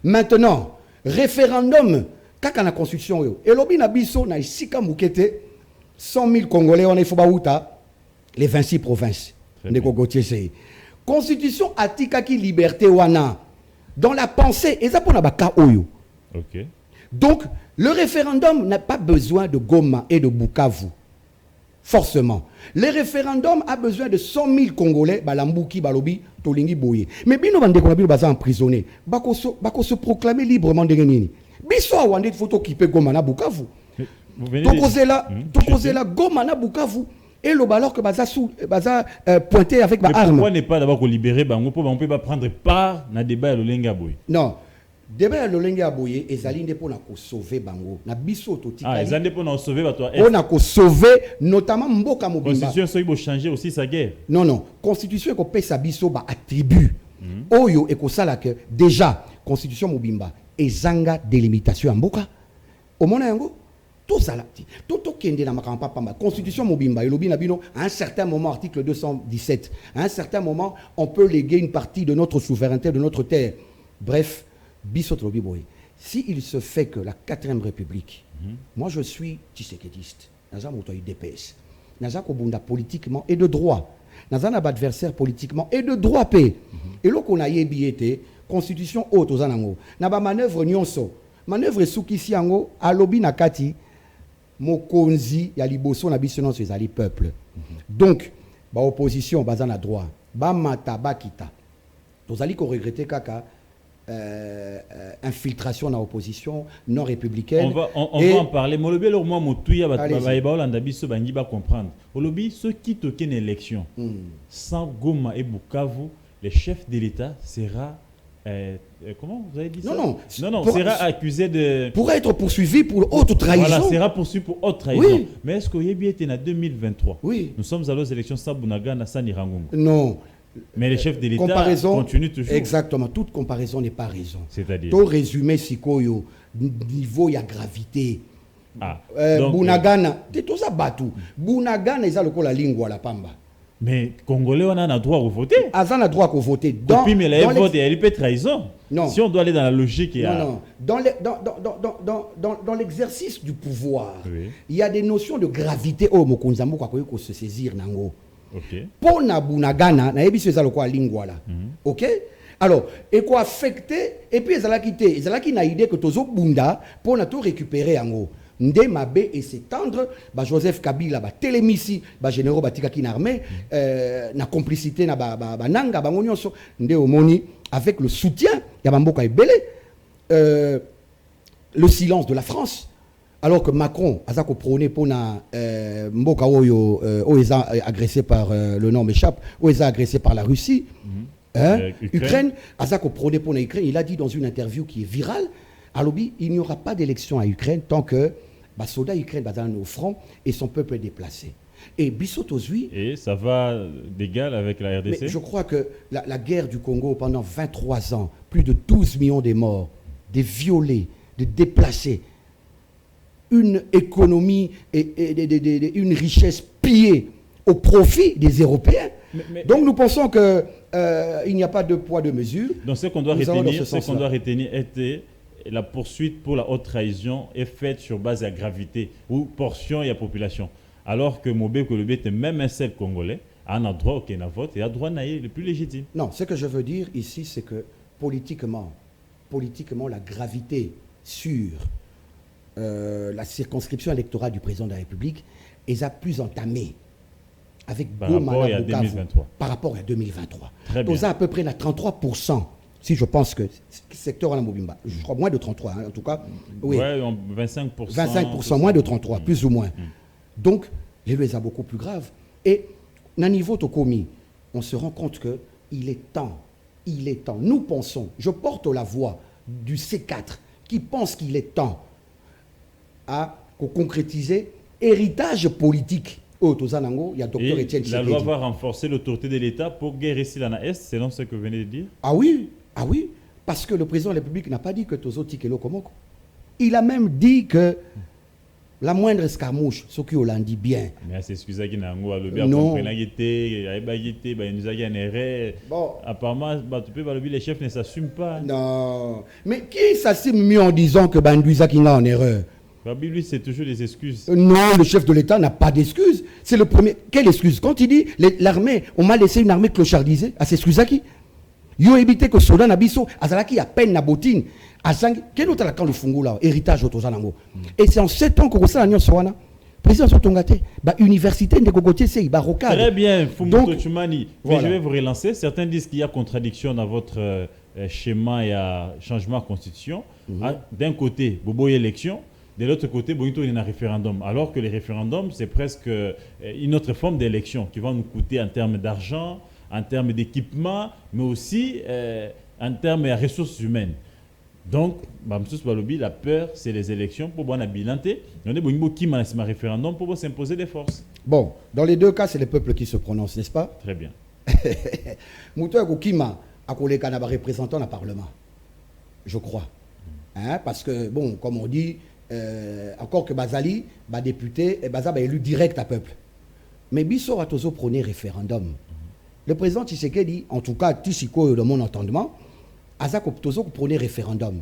Maintenant, référendum kaka na constitution yo. Elobi na biso na isika mukete 100 000 Congolais on faut bauta les 26 provinces. Ndeko Gauthier c'est. Constitution atika ki liberté wana. Dans la pensée ezapona baka oyo. OK. Donc, le référendum n'a pas besoin de Goma et de Bukavu. Forcément. Le référendum a besoin de 100 000 Congolais, Balambuki, Balobi, Tolingi, Boye. Mais Bino Bandekonabi, Baza emprisonné. Bako se proclamer librement de Genini. Biso a Wande, faut occuper Goma na Bukavu. Tokozé la Goma na Bukavu. Et le alors que Baza pointé avec ma arme. Pourquoi ne pas d'abord libérer Bango pour on peut pas prendre part dans le débat de l'Olenga Boye? Non. débat ya lolenge aboye ezali nde pona ko sauver bango na biso to Ah, ils tikali ont pour nous sauver bateau. on a ko sauver notamment mboka mobimba. Constitution ça il faut changer aussi sa guerre. Non, constitution ko pesa biso ba attribut oyo e ko sala que déjà constitution mobimba ezanga délimitation ya mboka omona yango tout ça là tout kende na makampa pamba constitution mobimba elobi na bino à un certain moment article 217 à un certain moment on peut léguer une partie de notre souveraineté de notre terre. Bref, biso trobi boy. Si il se fait que la 4e République, moi je suis tshisekidiste, naza moto UDPS, naza ko bunda politiquement et de droit, naza na adversaire politiquement et de droit paix. Et là qu'on a yebiete constitution haute aux anango, na ba manœuvre nyonso, manœuvre soukisi yango alobi na kati mokonzi ya liboso na biso non ezali peuple. Donc ba opposition baza na droit, ba mata ba kita. Tozali ko regretter kaka infiltration dans l'opposition non républicaine. On va en parler. Mais le bien, au moins, Moutouya va comprendre. Au lobby, ceux qui toquent une élection, sans Goma et Bukavu, le chef de l'État sera. Comment vous avez dit ça? Non, sera accusé de. Pourrait être poursuivi pour haute trahison. Voilà, sera poursuivi pour haute trahison. Oui. Mais est-ce qu'il y a été en 2023? Oui. Nous sommes allés aux élections Sabunaga, Nassani Rangungu. Non. Mais les chefs de l'État continuent toujours. Exactement, toute comparaison n'est pas raison. C'est-à-dire tout résumé, Sikoyo, niveau y a gravité. Ah, Bunagana, c'est tout ça batou. Bunagana, ils ont le la lingua la pamba. Mais Congolais, on a un droit à voter. Ils ont un droit à voter. Mais la vote est peut trahison. Non. Si on doit aller dans la logique. Non. Dans l'exercice du pouvoir, il y a des notions de gravité. Oh, Mokonzambo, quoi que se saisir, nango. Okay. Pour na bunagana na yebiso ezalo kwa lingua là. OK? Alors, et quoi affecter et puis ezalaki na idée que tozo bunda pour na tout récupérer yango. Nde mabe et s'étendre ba Joseph Kabila ba télémisi ba généraux batikaki na armée na complicité na ba nanga ba nyonso nde omoni avec le soutien ya bamboka ebele le silence de la France. Alors que Macron a prôné pour Mboka Oyo agressé par le nom m'échappe, agressé par la Russie, Ukraine, a prôné pour l'Ukraine. Il a dit dans une interview qui est virale, à Lobby, il n'y aura pas d'élection à Ukraine tant que Soda Ukraine va dans au front et son peuple est déplacé. Et Bissot-Ozui. Et ça va d'égal avec la RDC. Mais je crois que la guerre du Congo pendant 23 ans, plus de 12 millions de morts, des violés, des déplacés. Une économie et une richesse pillée au profit des Européens. Donc nous pensons qu'il n'y a pas de poids de mesure. Donc ce qu'on doit retenir était la poursuite pour la haute trahison est faite sur base de la gravité ou portion et la population. Alors que Mobé Kolobé était même un seul Congolais, a un droit auquel il vote et a droit naïf le plus légitime. Non, ce que je veux dire ici, c'est que politiquement, la gravité sur la circonscription électorale du président de la République est à plus entamée avec par rapport à 2023. Par rapport à 2023. Très bien. Nous à peu près à 33%, si je pense que secteur à la Mobimba, je crois moins de 33, hein, en tout cas. Oui. Ouais, 25%. 25%, moins de 33, plus ou moins. Donc, les lois sont beaucoup plus graves. Et, à niveau Tokomi, on se rend compte qu'il est temps. Nous pensons, je porte la voix du C4 qui pense qu'il est temps à concrétiser héritage politique. Il y a Dr. Etienne Tshisekedi. La loi va renforcer l'autorité de l'État pour guérir la Est, selon ce que vous venez de dire. Ah oui, parce que le président de la République n'a pas dit que Tozo Tikelo Komoko. Il a même dit que la moindre escarmouche, ce qui l'a dit bien. Mais c'est ce que non. Bon. Apparemment, les chefs ne s'assument pas. Non. Mais qui s'assume mieux en disant que Banduisa qui est en erreur? Lui, c'est toujours des excuses. Non, le chef de l'État n'a pas d'excuses. C'est le premier. Quelle excuse? Quand il dit l'armée, on m'a laissé une armée clochardisée, à s'excuser à qui? Yo évité que Soda Nabiso, Azalaki a peine na botine. Quel autre quand le fungo là, héritage autozanango. Et c'est en 7 ans que ça a Soana. Président Sotongate, université de Gogotier, c'est Baroka. Très bien, Fumuto Chumani. Voilà. Je vais vous relancer. Certains disent qu'il y a contradiction dans votre schéma et changement de constitution. D'un côté, Bobo élection. De l'autre côté, Bonito il y a un référendum. Alors que les référendums, c'est presque une autre forme d'élection qui va nous coûter en termes d'argent, en termes d'équipement, mais aussi en termes de ressources humaines. Donc, la peur, c'est les élections pour bon bilanter. On est qui m'a un référendum pour s'imposer des forces. Bon, dans les deux cas, c'est le peuple qui se prononce, n'est-ce pas? Très bien. Moutou Kima a collé un représentant dans le Parlement, je crois. Hein, parce que, bon, comme on dit, encore que Bazali, député, Baza élu direct à peuple. Mais Bissot a toujours prôné référendum. Le président Tshisekedi dit, en tout cas, Tissiko de mon entendement, Azak toujours prôné référendum.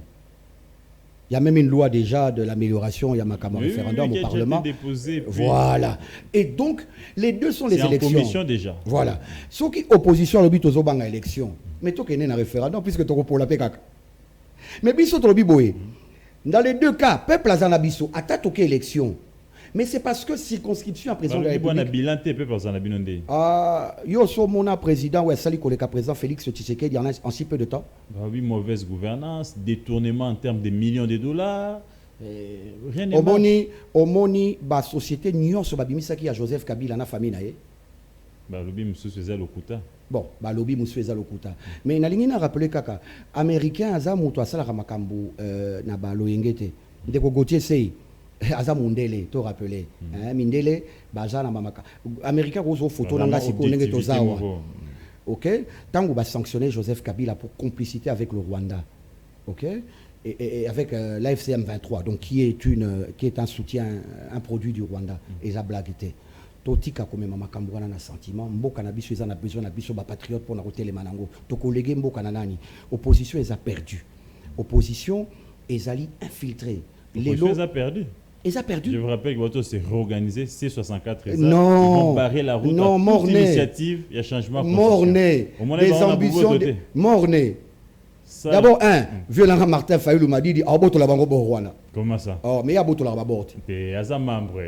Il y a même une loi déjà de l'amélioration, il y a un référendum au Parlement. Déposé, voilà. Et donc, les deux sont les élections. C'est en commission déjà. Voilà. Ceux qui opposition, le but aux bang à élection. Mais toi qui es un référendum, puisque tu as pour la PKK. Mais Bissot, tu boé. Dans les deux cas, peuple a Zanabiso, a toqué élection. Mais c'est parce que circonscription à président de la République. Yo so mon président ouais sali koleka président Félix Tshisekedi en si peu de temps. Bah oui, mauvaise gouvernance, détournement en termes de millions de dollars. Rien n'est mal. Omoni ba société nyonso ba bimisa ki ya Joseph Kabila na famille nae. Bah lobby monsieur César Lokuta. Bon, bah lobby monsieur César Lokuta. Mais na lingi na rappeler kaka américain aza muto asala makambo na ba loyengete. Ndeko Gauthier sei Aza Mundele, tu rappelé. Mindele, Baja na Mamaka. Américain, rose photo nanga siko nenge tozawa. Ok. Tant qu'on va sanctionner Joseph Kabila pour complicité avec le Rwanda. Ok. Et avec l'AFCM 23, donc qui est un soutien, un produit du Rwanda. Et ça blaguité. Totika comme mama kambwana na sentiment. Mboka na biso eza na besoin na biso ba patriote pour na hôtel manango. To collègue mboka na nani. Opposition les a perdu. Opposition les a infiltré. Les a perdu. Ils ont perdu. Je vous rappelle que votre s'est réorganisé, C64 non, ils vont barrer la route non, à toute initiative, il y a changement. Morné. Des ambitions. Morné. D'abord, violent Martin Fayulu m'a dit Aboto la bango Rwanda. Comment ça? Oh, mais Aboto la baborte. T'es à membre.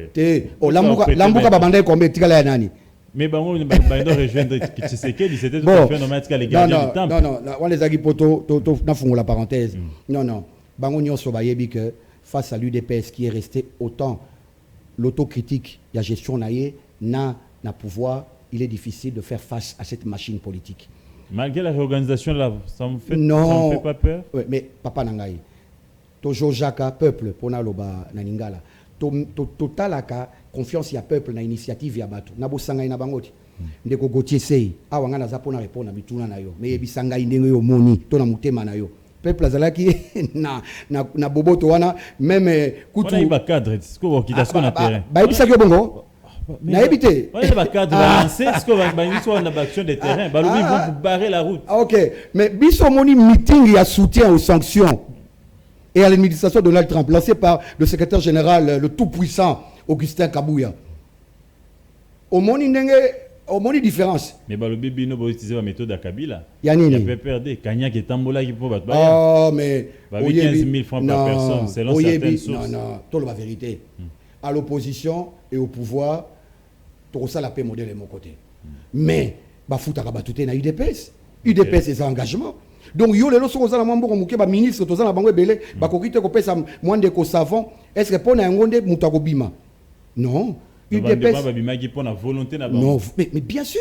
Oh, Lambuka babandé combien tikala nani. Mais bango ne va rejoindre Tshisekedi, c'était tout à fait normal que les gardiens du temple. Non, on les a dit poto na fungo la parenthèse. Non. Bango nyonso bayebi que face à l'UDPS qui est resté autant l'autocritique, la gestion na pouvoir, il est difficile de faire face à cette machine politique. Malgré la réorganisation, là, ça me fait pas peur. Oui, mais papa Nangaï, Tojo Jaka, peuple, pona loba naningala, totalaka confiance ya peuple na initiative ya batu. Nabo sangai na bangoti. Ndeko Gauthier sei, awanga na zapona répondre na bituna na yo. Mais bisangai ndenge yo moni, to na mutema na yo. Peuple azalaki na boboto wana même kutu. On a cadre, ce qu'on va sur le terrain. Ba ebisa ki bongo. Na ebité. On a cadre lancé, ce qu'on va sur la action de terrain. Ba lobi vont vous barrer la route. OK, mais biso moni meeting ya soutien aux sanctions et à l'administration de Donald Trump lancé par le secrétaire général le tout puissant Augustin Kabouya. Au moni ndenge au moni différence. Mais bah le bébé no utiliser la méthode à Kabila. Il y a perdre Kanya qui est tambola qui peut battre. Oh mais 15 000 francs par personne selon certaines sources. Non, tout la vérité. À l'opposition et au pouvoir, tout ça la paix modèle de mon côté. Mais bah fout à rabatouter na UDPS. UDPS c'est engagement. Donc yo lelo soko za mambo ko muke ba ministre to za na bango belé ba kokite ko pesa mwande ko savon est-ce que pona ngonde mutako bima. Non. Non, mais bien sûr.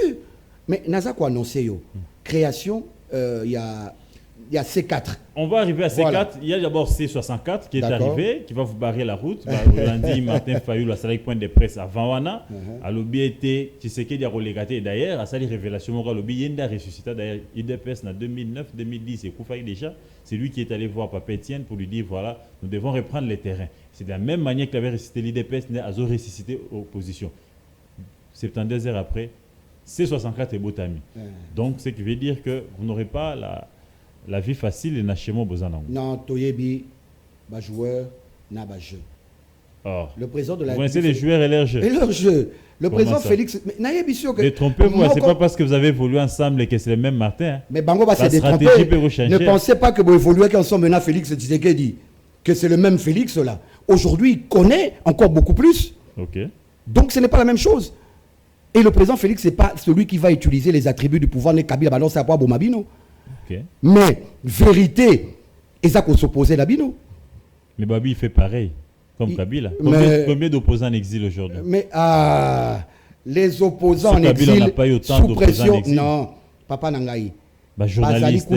Mais Naza quoi annoncé yo. Création, il y a C4. On va arriver à C4. Voilà. Il y a d'abord C64 qui est arrivé, qui va vous barrer la route. Lundi, Martin Fayulu a salé point de presse avant Wana. À l'objet était, tu sais qu'il y a relégaté d'ailleurs, à sali révélation, à l'objet, il y a ressuscité d'ailleurs, IDPS en 2009-2010, et Koufaï déjà, c'est lui qui est allé voir Papa Etienne pour lui dire voilà, nous devons reprendre les terrains. C'est de la même manière qu'il avait ressuscité l'IDPS, il a ressuscité l'opposition. 72 heures après, C64 est Botami. Donc, ce qui veut dire que vous n'aurez pas la vie facile et nachemo bozanango. Non, Toyebi, ba joueur, na ba jeu. Or, le président de la vous connaissez les joueurs et leur jeu. Et leur jeu. Le président Félix, mais n'ayez sûr que. Détrompez-vous, c'est pas parce que vous avez évolué ensemble et que c'est le même Martin. Hein. Mais Bango va se détromper. Ne pensez pas que vous évoluez qu'ensemble maintenant Félix Tshisekedi, que c'est le même Félix là. Aujourd'hui, il connaît encore beaucoup plus. Ok. Donc ce n'est pas la même chose. Et le président Félix, ce n'est pas celui qui va utiliser les attributs du pouvoir, les Kabila, balance à Bomabino. Okay. Mais, vérité, et ça qu'on s'opposait à Bino. Mais Babi, il fait pareil, comme Kabila. Combien d'opposants en exil aujourd'hui? Mais, les opposants en Kabila exil, n'a pas eu autant sous pression. en exil. Non, Papa Nangaï. journaliste,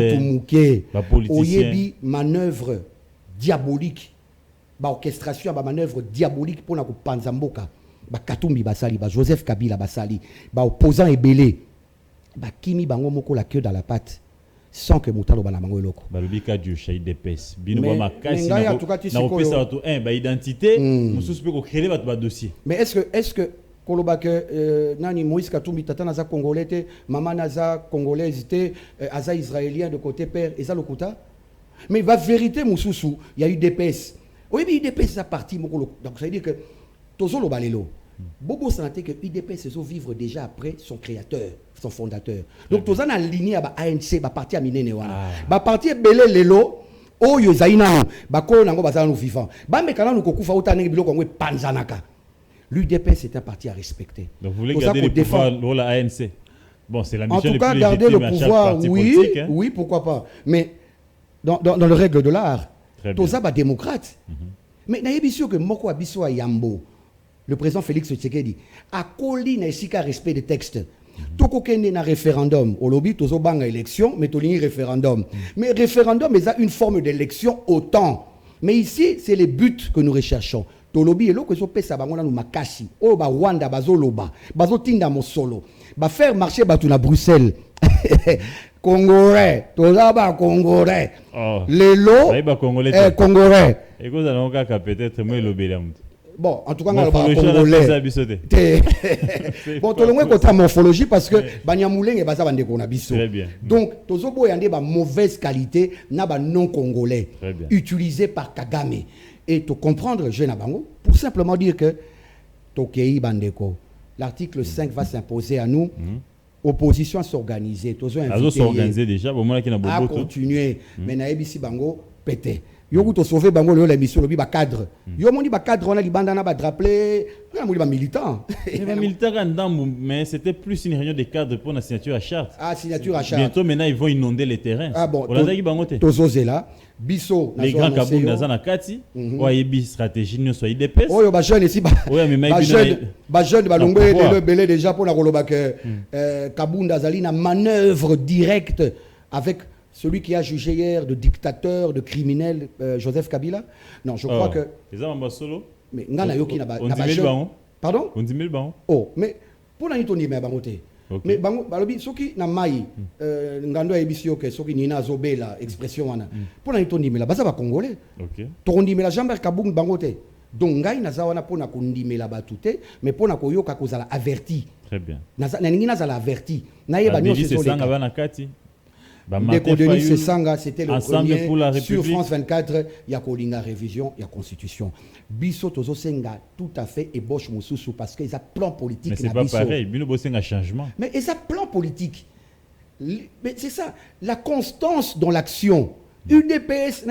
politicien. Oyebi manœuvre diabolique, orchestration, manœuvre diabolique pour la Panzamboka, Katumbi Basali, Joseph Kabila Basali, opposant Ebele, Kimi Bango Moko la queue dans la patte. Sans que Moutalo Banamango Loko. Balubika du Chaïd de Pes. Bino Makasi na opesa to identité, mususu pe ko créer ba dossier. Mais est-ce que Koloba que nani Moïse Katumbi tata naza congolais te, maman naza congolaise te, aza israélien de côté père et ça lokuta. Mais la vérité mususu, il y a eu des pes. Oui, mais UDPS ça parti moko. Donc ça veut dire que tozolo balelo. Bobo sentait que UDPS se vivre déjà après son créateur, son fondateur. Donc, tous en aligné à ANC, parti à Minene wana. Parti belé lelo, o yo zaina, ko nango bazana nous vivant. Me kana nous kokufa otane biloko ngwe panzanaka. L'UDPS est un parti à respecter. Donc vous voulez garder le pouvoir de la ANC. Bon, c'est la mission. En tout cas, garder le pouvoir, oui, hein? Oui, pourquoi pas. Mais dans le règle de l'art, tous ça démocrate. Mais nayebi sûr que moko abiso a Yambo. Le président Félix Tshisekedi a collé na respect des textes. Toko kende na référendum. Au lobby, tozo banga élection, mais tolini référendum. Mais référendum, mais a une forme d'élection autant. Mais ici, c'est les buts que nous recherchons. To lobby elo que so pesa bango na nous makasi. O ba Wanda bazo loba, bazo tinda mo solo. Ba faire marcher batu na Bruxelles. Congolais, toza ba Congolais. Lelo Congolais. Et vous allez encore peut-être moi lobby là. Bon, en tout cas, on va congolais. Bon, tout le monde côté morphologie parce que Banyamouleng et Bazabande Konabiso. Très bien. Donc, Tozobo yande ba mauvaise qualité, na ba non congolais, utilisé par Kagame. Et te comprendre, je n'abango, pour simplement dire que Tokei Bandeko, l'article 5 va s'imposer à nous. Opposition à s'organiser. Tozo s'organiser déjà, bon moi qui n'a à continuer. Mais na ebisi bango pété. Yo to sauver bango le l'émission le ba cadre. Yo moni ba cadre on a libanda na ba drapeler, na moni ba militant. Les militants mais c'était plus une réunion de cadres pour la signature à charte. Ah, signature à charte. Bientôt maintenant ils vont inonder les terrains. Ah bon. Tozo là. Biso les grands kabou naza na kati. Oyebi stratégie ne soit IDPS. Oyo ba jeune ici ba. Ouais mais ba jeune ba longbe le belé déjà pour la koloba que Kabunda zali na manœuvre directe avec celui qui a jugé hier de dictateur, de criminel, Joseph Kabila. Non, je crois que... Les hommes solo. Mais ngana yoki na ba. On dit 1000 bancs. Pardon? On dit 1000 bancs. Oh, mais pour la nitondi mais bangote. Mais bango balobi soki na mai ngando ebisio ke soki nina zobela expression wana. Pour la nitondi mais la baza ba congolais. OK. Tondi mais la Jean-Bert Kabung bangote. Donc ngai naza wana pona kondimela batute mais pona koyoka kozala averti. Très bien. Naza ningi nazala averti. Na yeba nyonso c'est ça ngaba na kati. Deko Denis Sesanga, c'était le premier pour la sur France 24, il y a Kolinga révision, il y a constitution. Biso Tozo Senga, tout à fait, et Bosch Moussoussou, parce qu'ils ont plan politique. Mais c'est pas pareil, Bino Bosenga changement. Mais ils ont plan politique. Mais c'est ça, la constance dans l'action. UDPS,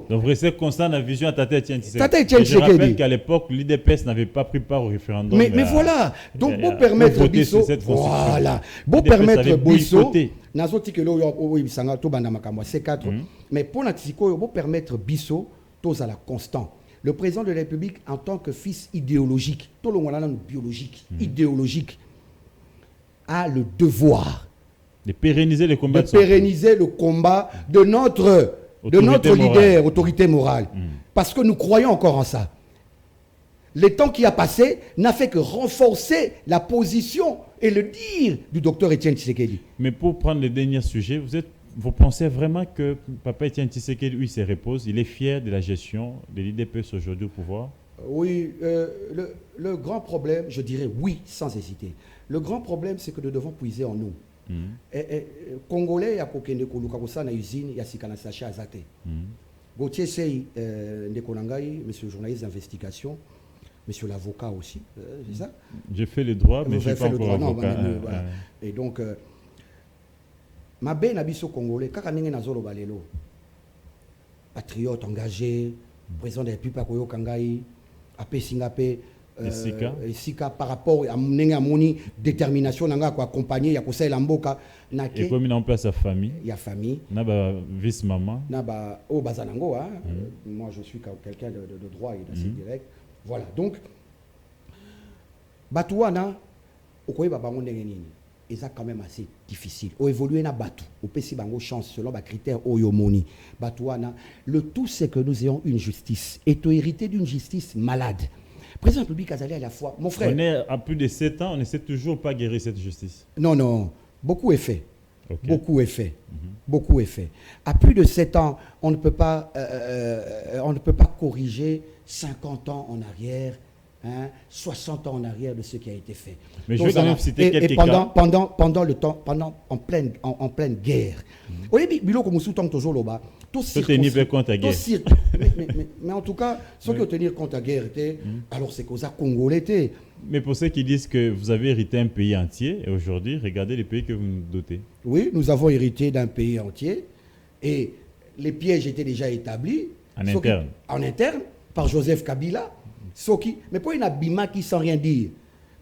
donc rester constant dans la vision à Tata Etienne Tshisekedi. Je rappelle qu'à l'époque, l'UDPS n'avait pas pris part au référendum. Mais voilà, donc pour permettre Bisso, voilà, pour permettre Bisso, nazoti que l'on bisanga to banda makamwa C4, mais pour l'antico, pour permettre Bisso, tous à la constant. Le président de la République en tant que fils idéologique, tout le monde biologique, idéologique, a le devoir de pérenniser le combat. De notre leader, autorité morale. Parce que nous croyons encore en ça. Le temps qui a passé n'a fait que renforcer la position et le dire du docteur Etienne Tshisekedi. Mais pour prendre le dernier sujet, vous pensez vraiment que Papa Etienne Tshisekedi, lui, se repose, il est fier de la gestion de l'IDPS aujourd'hui au pouvoir? Oui, le grand problème, je dirais oui, sans hésiter. Le grand problème, c'est que nous devons puiser en nous. Congolais ya kokende koluka kosana usine ya sikana sacha azate. Gauthier Sey ndekonangai, monsieur le journaliste d'investigation, monsieur l'avocat aussi, c'est ça? J'ai fait le droit, mais je n'ai pas encore avocat. Et donc, ma ben abisso congolais, kaka ndenge nazolo balelo, patriote engagé, président de la République akoyo kangai, apé Singapé. Sika par rapport à mon détermination nanga ko accompagner ya kosala mboka na ke et comme il en place sa famille il y a famille na ba vice maman na ba o bazanango hein moi je suis quelqu'un de droit et d'assez direct voilà donc batuana okoyeba bango ndenge nini est quand même assez difficile. Au évoluer na batu, au pesi bango chance selon les critères oyomoni. Batouana. Le tout c'est que nous ayons une justice et tu hérité d'une justice malade. Président Public Azali à la fois, mon frère. On est à plus de 7 ans, on ne sait toujours pas guérir cette justice. Non, beaucoup est fait. Okay. Beaucoup est fait. Beaucoup est fait. À plus de 7 ans, on ne peut pas corriger 50 ans en arrière, 60 ans en arrière de ce qui a été fait. Mais donc, je vais quand même citer quelques cas. Pendant le temps, en pleine guerre. Au début, bilo comme sous toujours là-bas. Tenir compte à guerre. Mais en tout cas, ceux qui ont tenu compte à guerre, alors c'est cause à Congolais. Mais pour ceux qui disent que vous avez hérité un pays entier, et aujourd'hui, regardez les pays que vous nous dotez. Oui, nous avons hérité d'un pays entier, et les pièges étaient déjà établis. En interne, par Joseph Kabila. Mais pour une abima qui sans rien dire,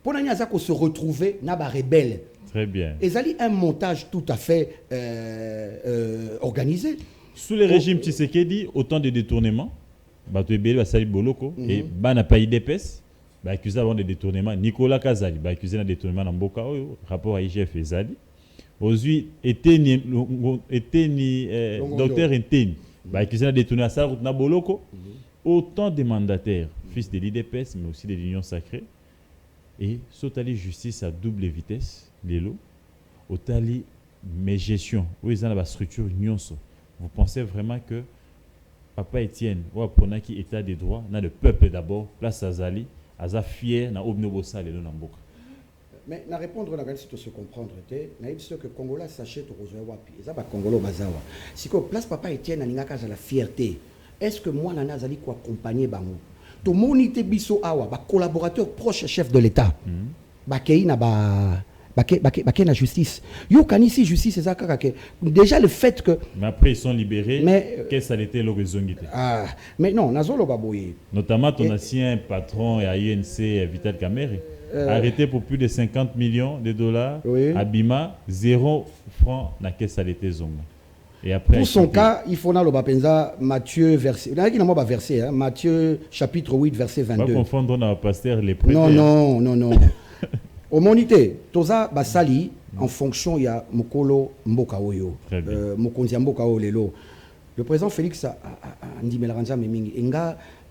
pour qu'on se retrouver, n'a pas rebelle. Très bien. Et ça un montage tout à fait organisé. Sous le régime Tshisekedi, autant de détournements, Batouébé Basali Boloko, et Bana Pays d'Epes, accusé avant des détournements. Nicolas Kazali, accusé d'un détournement dans Boka, rapport à IGF et Zali. Aujourd'hui, docteur Enteni, accusé d'un détournement à Sarout Boloko. Autant de mandataires, fils de l'IDPS, mais aussi de l'Union sacrée, et Sotali justice à double vitesse, l'élo, Otali mes gestions, où ils ont la structure nyonso. Vous pensez vraiment que Papa Étienne, ou Apona qui état des droits, n'a le peuple d'abord, place à Zali, Aza fier, n'a obnobosa les Namboka. Mais na répondre na gani se comprendre té na dit que Congolais s'achète au wapi ça ba Congolo bazawa si que place Papa Étienne n'ingaka la fierté. Est-ce que moi, Nana Zali, quoi accompagner Bango? To monite biso awa, ba collaborateur proche chef de l'État. Ba kei na la justice. Yo kanisi justice c'est ça déjà le fait que. Mais après ils sont libérés. Mais qu'est-ce que été l'horizon? Mais non, nazolo baboye. Notamment ton ancien patron à INC Vital Kamerhe. Arrêté pour plus de 50 millions de dollars. Oui. À Bima, 0 francs na caisse à l'été zonga. Et après, pour son cas, il faut le Bapenza, Matthieu, verset. Il y a verset, Matthieu, chapitre 8, verset 22. Pas confondre dans le pasteur les prêtres. Non. Au monité, Toza Basali, en fonction, il y a Mokolo Mbokaoyo. Mokonzi Mbokao Lelo. Le président Félix a dit Melaranja Memingi.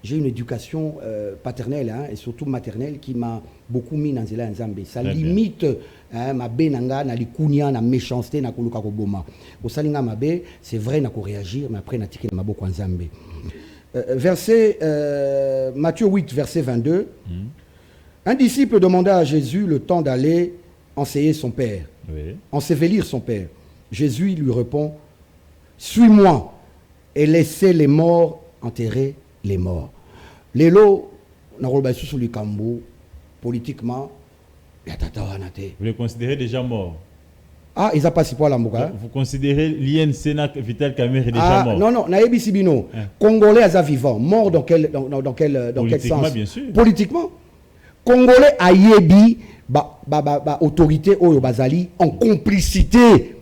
J'ai une éducation paternelle et surtout maternelle qui m'a beaucoup mis dans Zéla Nzambe. Ça limite ma benanga, na likunia, na méchanceté, na koluka koboma. Au salinga mabe, c'est vrai na ko réagir, mais après na tiki na maboko Nzambe. Verset Matthieu 8, verset 22. Un disciple demanda à Jésus le temps d'aller enseigner son père, ensevelir son père. Jésus lui répond, suis-moi et laissez les morts enterrer les morts. Lélo, politiquement, vous les considérez déjà morts? Ah, ils n'ont pas si pour la Mboka. Vous considérez l'INC Vital Kamerhe déjà mort? Non, Naïbi Sibino. Congolais à vivant, mort dans quel sens? Bien sûr. Politiquement. Congolais à Yebi, autorité au Bazali, en complicité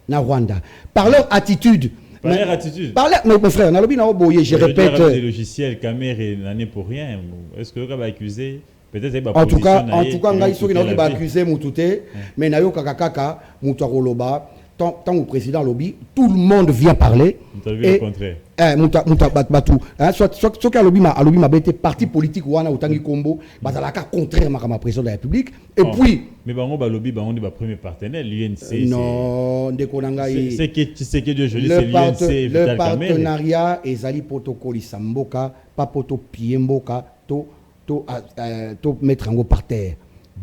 na Rwanda. Par leur attitude. Mais attitude. Mais mon frère, je répète. Les logiciels Kamerhe n'en est pour rien. Est-ce que vous avez accusé? Peut-être en tout cas, il va accuser Moutouté, mais Nayo Kakakaka, Moutarouloba, tant que président lobby, tout le monde vient parler. Vous avez vu le contraire. Soit qu'à lobby m'a été parti politique ou ana Utangi Kombo, bazalaka contraire à président de la République. Et puis. Mais bango lobby bango de premier partenaire, l'UNC. Non, Ndekonangaï. C'est que Dieu joli, c'est l'UNC. Le partenariat est Zali Protocole Samboka, pas Poto Piemboka, mettre en haut par terre.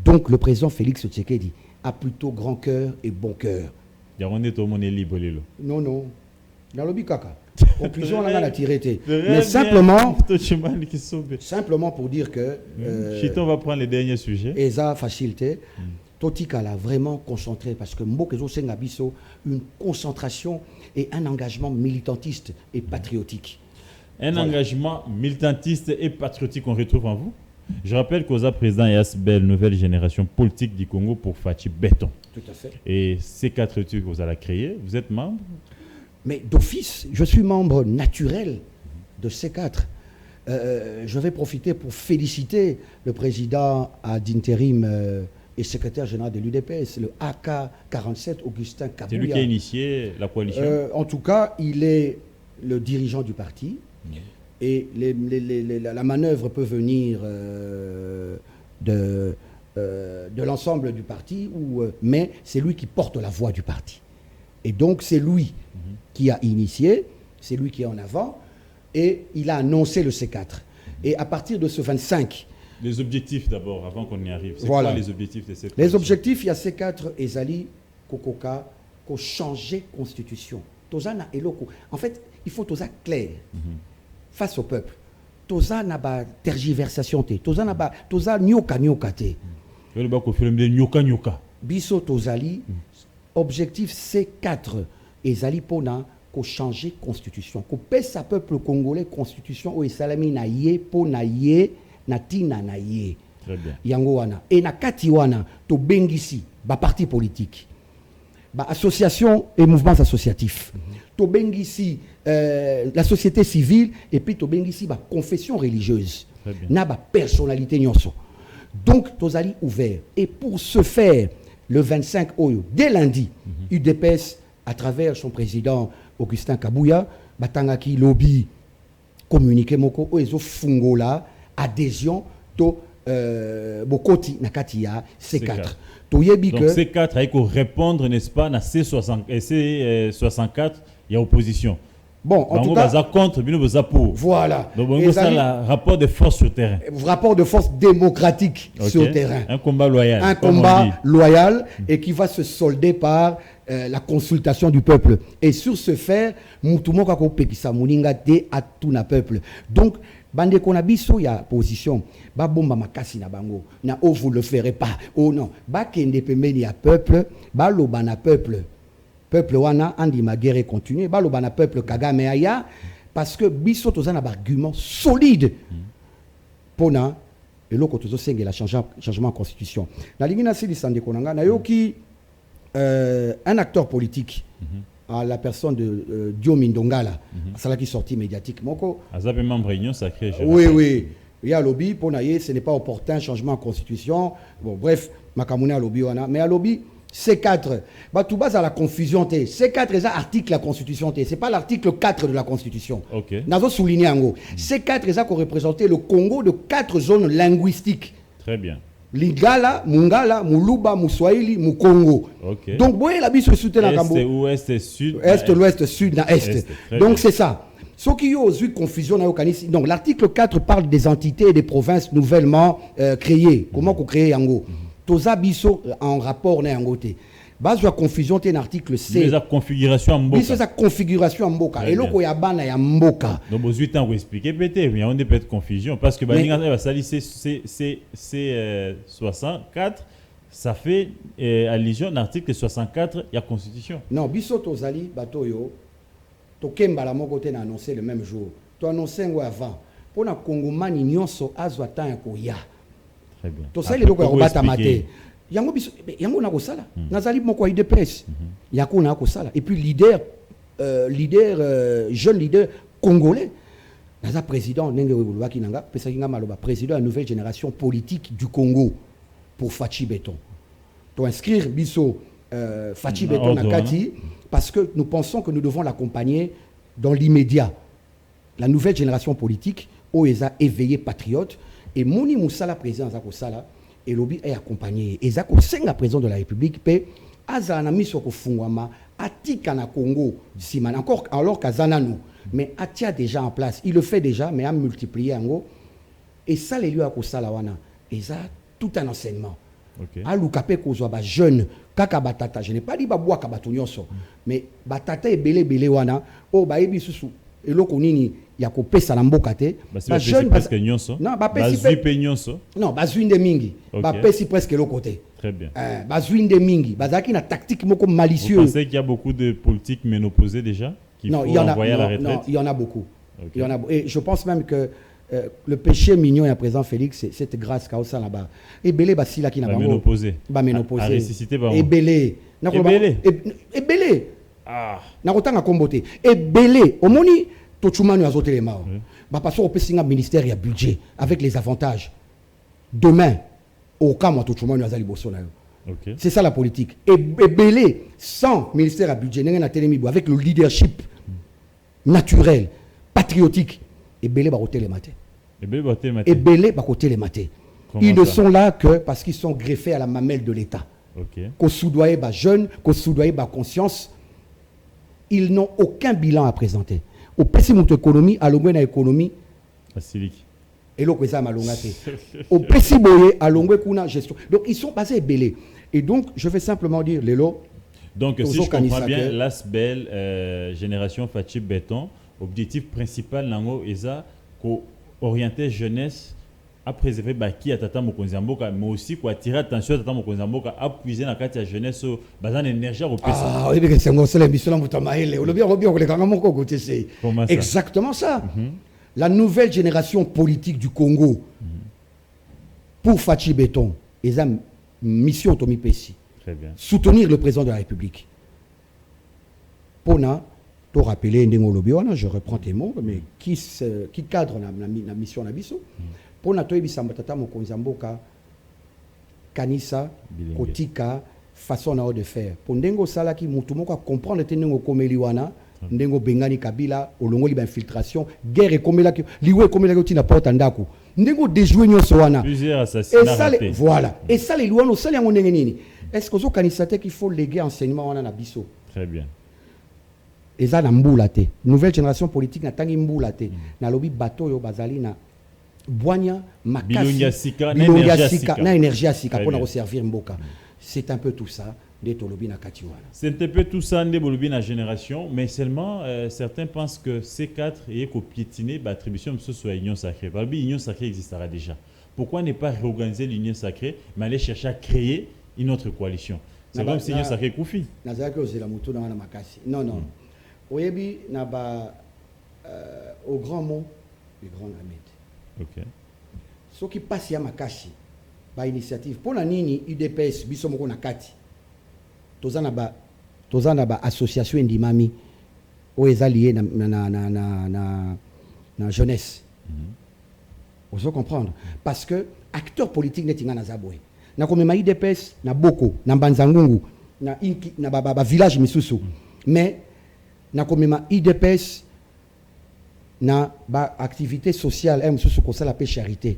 Donc le président Félix Tshisekedi a plutôt grand cœur et bon cœur. Non. Dans le bikaka. Conclusion, on a tiré. Mais simplement pour dire que. Chiton va prendre les derniers sujets. Et ça, facilité. Totika l'a vraiment concentré parce que Mbokezo Sengabiso, une concentration et un engagement militantiste et patriotique. Un engagement militantiste et patriotique qu'on retrouve en vous. Je rappelle qu'Oza président Yasbel, nouvelle génération politique du Congo pour Fachi Béton. Tout à fait. Et ces 4 trucs que vous allez créer, vous êtes membre? Mais d'office, je suis membre naturel de ces 4. Je vais profiter pour féliciter le président d'intérim et secrétaire général de l'UDPS, le AK-47, Augustin Kabouya. C'est lui qui a initié la coalition. En tout cas, il est le dirigeant du parti. Et la manœuvre peut venir de l'ensemble du parti, mais c'est lui qui porte la voix du parti. Et donc, c'est lui qui a initié, c'est lui qui est en avant, et il a annoncé le C4. Et à partir de ce 25... Les objectifs d'abord, avant qu'on y arrive. C'est voilà. quoi les objectifs de cette Les coalition? objectifs, il y a C4 et Zali, Kokoka, qu'on changer constitution. Tozana et Loko. En fait, il faut Toza clair face au peuple. Toza n'a pas tergiversation. Toza n'a pas... Toza nyoka nyoka te. Biso Tozali, objectif C4 et Zali Pona, qu'on changer constitution. Qu'on pèse à peuple congolais constitution où Salami na ye, Pona ye, na tina na ye. Très bien. Yango wana. Et na kati wana, to bengisi, ba parti politique. Ba association et mouvements associatifs. To bengisi, la société civile, et puis to bengisi, ba confession religieuse. Na ba personnalité nyonso. Donc, Tozali ouvert. Et pour ce faire, le 25 Oyo, dès lundi, UDPS, à travers son président Augustin Kabouya, Batangaki lobby communiqué moko oezo fungola adhésion to bokoti nakatia C4. Donc C4 a répondre, n'est-ce pas, à C64, il y a opposition. Bon, en tout cas, contre, voilà. Donc, c'est le rapport de force sur le terrain. Rapport de force démocratique sur le terrain. Un combat loyal. Un combat loyal et qui va se solder par la consultation du peuple. Et sur ce fait, Moutoumou kako pekisa muninga te à tout na peuple. Donc, bande konabiso ya position. Ba bomba makasi na bango. Na oh vous le ferez pas. Oh non. Ba kende pembeni ya peuple. Ba loba na peuple. Peuple wana andi ma guerre continue ba loba na peuple Kagame aya parce que biso tozana ba argument solide pona eloko tozo sengela changement de constitution na lingina sili sande konanga na yoki un acteur politique à la personne de Diomi Ndongala cela qui sorti médiatique moko azabe membre réunion sacrée oui il y a lobby pona ye ce n'est pas opportun changement de constitution bon bref makamuna lobby wana mais à lobby C4, tout base à la confusion. C4 est l'article de la Constitution. Ce n'est pas l'article 4 de la Constitution. Ok. Nous souligné en gros. C4 est représenté le Congo de 4 zones linguistiques. Très bien. Lingala, Mungala, Muluba, Muswahili, Mukongo. Ok. Donc, vous voyez la bise sur le Cambo. Est, ouest, et sud. Est, l'ouest, sud, est. Donc, c'est ça. Ce qui a eu confusion, donc l'article 4 parle des entités et des provinces nouvellement créées. Comment qu'on crée en gros? Toza biso en rapport na yangote. Base de confusion t'es un article C. Mais la configuration en mboka. Biso sa configuration en mboka. Et loko ya bana ya mboka. Donc vous avez temps pour expliquer peut-être mais on a peut-être confusion parce que balinga va sali c'est 64 ça fait allusion à l'article 64 il y a constitution. Non, biso tozali batoyo to kemba la moko te na annoncé le même jour. To annoncé ngo avant. Pona kongomani nyonso azwa temps ko ya. Très bien. To ça les loko robata maté. Yango biso yango na ko sala. Nazali moko IDPS. Yako na ko sala et puis jeune leader congolais. Naza président Nenge Webulwaki nanga pesa kinga maloba président de la nouvelle génération politique du Congo pour Fachi Beton. To inscrire biso Fachi Beton na kati parce que nous pensons que nous devons l'accompagner dans l'immédiat. La nouvelle génération politique OESA éveillé patriote et Mouni Moussala président Zako Sala et lobby est accompagné et Zako Senga président de la République pe azana miso ko fungwama atika na Congo siman encore alors qu'azana nous mais atia déjà en place il le fait déjà mais a multiplié en gros et ça les lieux à Kosala wana et ça tout un enseignement. OK. A lukape kozwa ba jeune kaka batata je n'ai pas dit ba bois ka batunyonso mais batata e belé wana o ba yebi susu eloko nini ya kopesa na mboka te ba jeune presque nyonso non ba pesi nyonso non ba zwinde mingi ba pesi presque eloko te. Très bien. Ba zwinde mingi bazaki na tactique moko malicieux. Vous pensez qu'il y a beaucoup de politiques ménopausées déjà qui faut envoyer à la retraite? Non, il y en a beaucoup. Okay. Il y en a et je pense même que le péché mignon à présent Félix c'est cette grâce qu'a au sein là-bas et belé basila qui n'a pas ménopausé ba ménopausé à ressusciter ba et belé et belé ah na kotanga komboté et belé omoni to chumanu azotelema ba passo au pesinga ministère ya budget avec les avantages demain Aucun mois, tout le monde a liboso na yo. Ok. C'est ça la politique. Et belé, sans ministère à budget, avec le leadership naturel, patriotique, et belé va côté les matins. Et belé va côté les matins. Ils ne sont là que parce qu'ils sont greffés à la mamelle de l'État. Ok. Qu'au soudoyer ba jeune, qu'au soudoyer ba conscience, ils n'ont aucun bilan à présenter. Au pessimisme économie, à l'ongwe na économie, et l'autre ça malongate. Au pessiboye, à l'ongwe kuna gestion. Donc ils sont basés belé. Et donc je vais simplement dire Lélo. Donc si je comprends bien, l'ASBEL génération Fachi Béton, objectif principal nango eza ko orienter jeunesse à préserver baki à tata mokonzi mboka, mais aussi pour attirer attention à tata mokonzi mboka à puiser na kati ya jeunesse au bazan énergie au pesa. Ah oui, mais c'est un seul émission là mutamaele. O bien on les kanga moko côté c'est exactement ça. La nouvelle génération politique du Congo pour Fachi Béton, ils ont mission Tomi Pessi. Très bien. Soutenir le président de la République. Pona to rappeler Ndengo Lobiwana, je reprends tes mots, mais qui cadre la mission Nabiso. Pona to ebisa matata mokonzi mboka kanisa kotika façon na de faire. Pour Ndengo sala ki mutu moko comprendre te Ndengo komeliwana, Ndengo bengani Kabila olongoli ba infiltration, guerre komela ki liwe komela ki na porte ndako. Ndengo déjouer nyonso wana. Plusieurs assassinats. Voilà. Et ça les luano sala yango ndenge nini. Est-ce que zo kanisa te qu'il faut léguer enseignement wana na biso? Très bien. Et ça na mbula te. Nouvelle génération politique na tangi mbula te. Na lobi bateau yo bazali na Boigna, Makasi, na énergie asika pour nous servir Mboka. C'est un peu tout ça de Tolobi na Katiwana. C'est un peu tout ça de Tolobi na génération, mais seulement certains pensent que ces quatre et qu'au piétiner l'attribution de ce soit union sacrée. Parce que l'union sacrée existera déjà. Pourquoi ne pas réorganiser l'union sacrée, mais aller chercher à créer une autre coalition? C'est comme si l'union sacrée Koufi. Non, non. Oyebi naba au grand mot, le grand Ahmed. Ok. Ce qui passe à Makashi, par initiative. Pour la nini, UDPS, bisomoko na kati. Tozana ba association indimami, où est allié na jeunesse. Vous faut comprendre. Parce que acteur politique n'est pas Zaboué. Na comme ma UDPS, na Boko, na Banzangungu, na village misusu. Mais na comme ma UDPS, na ba activité sociale m sous ko sala pe charité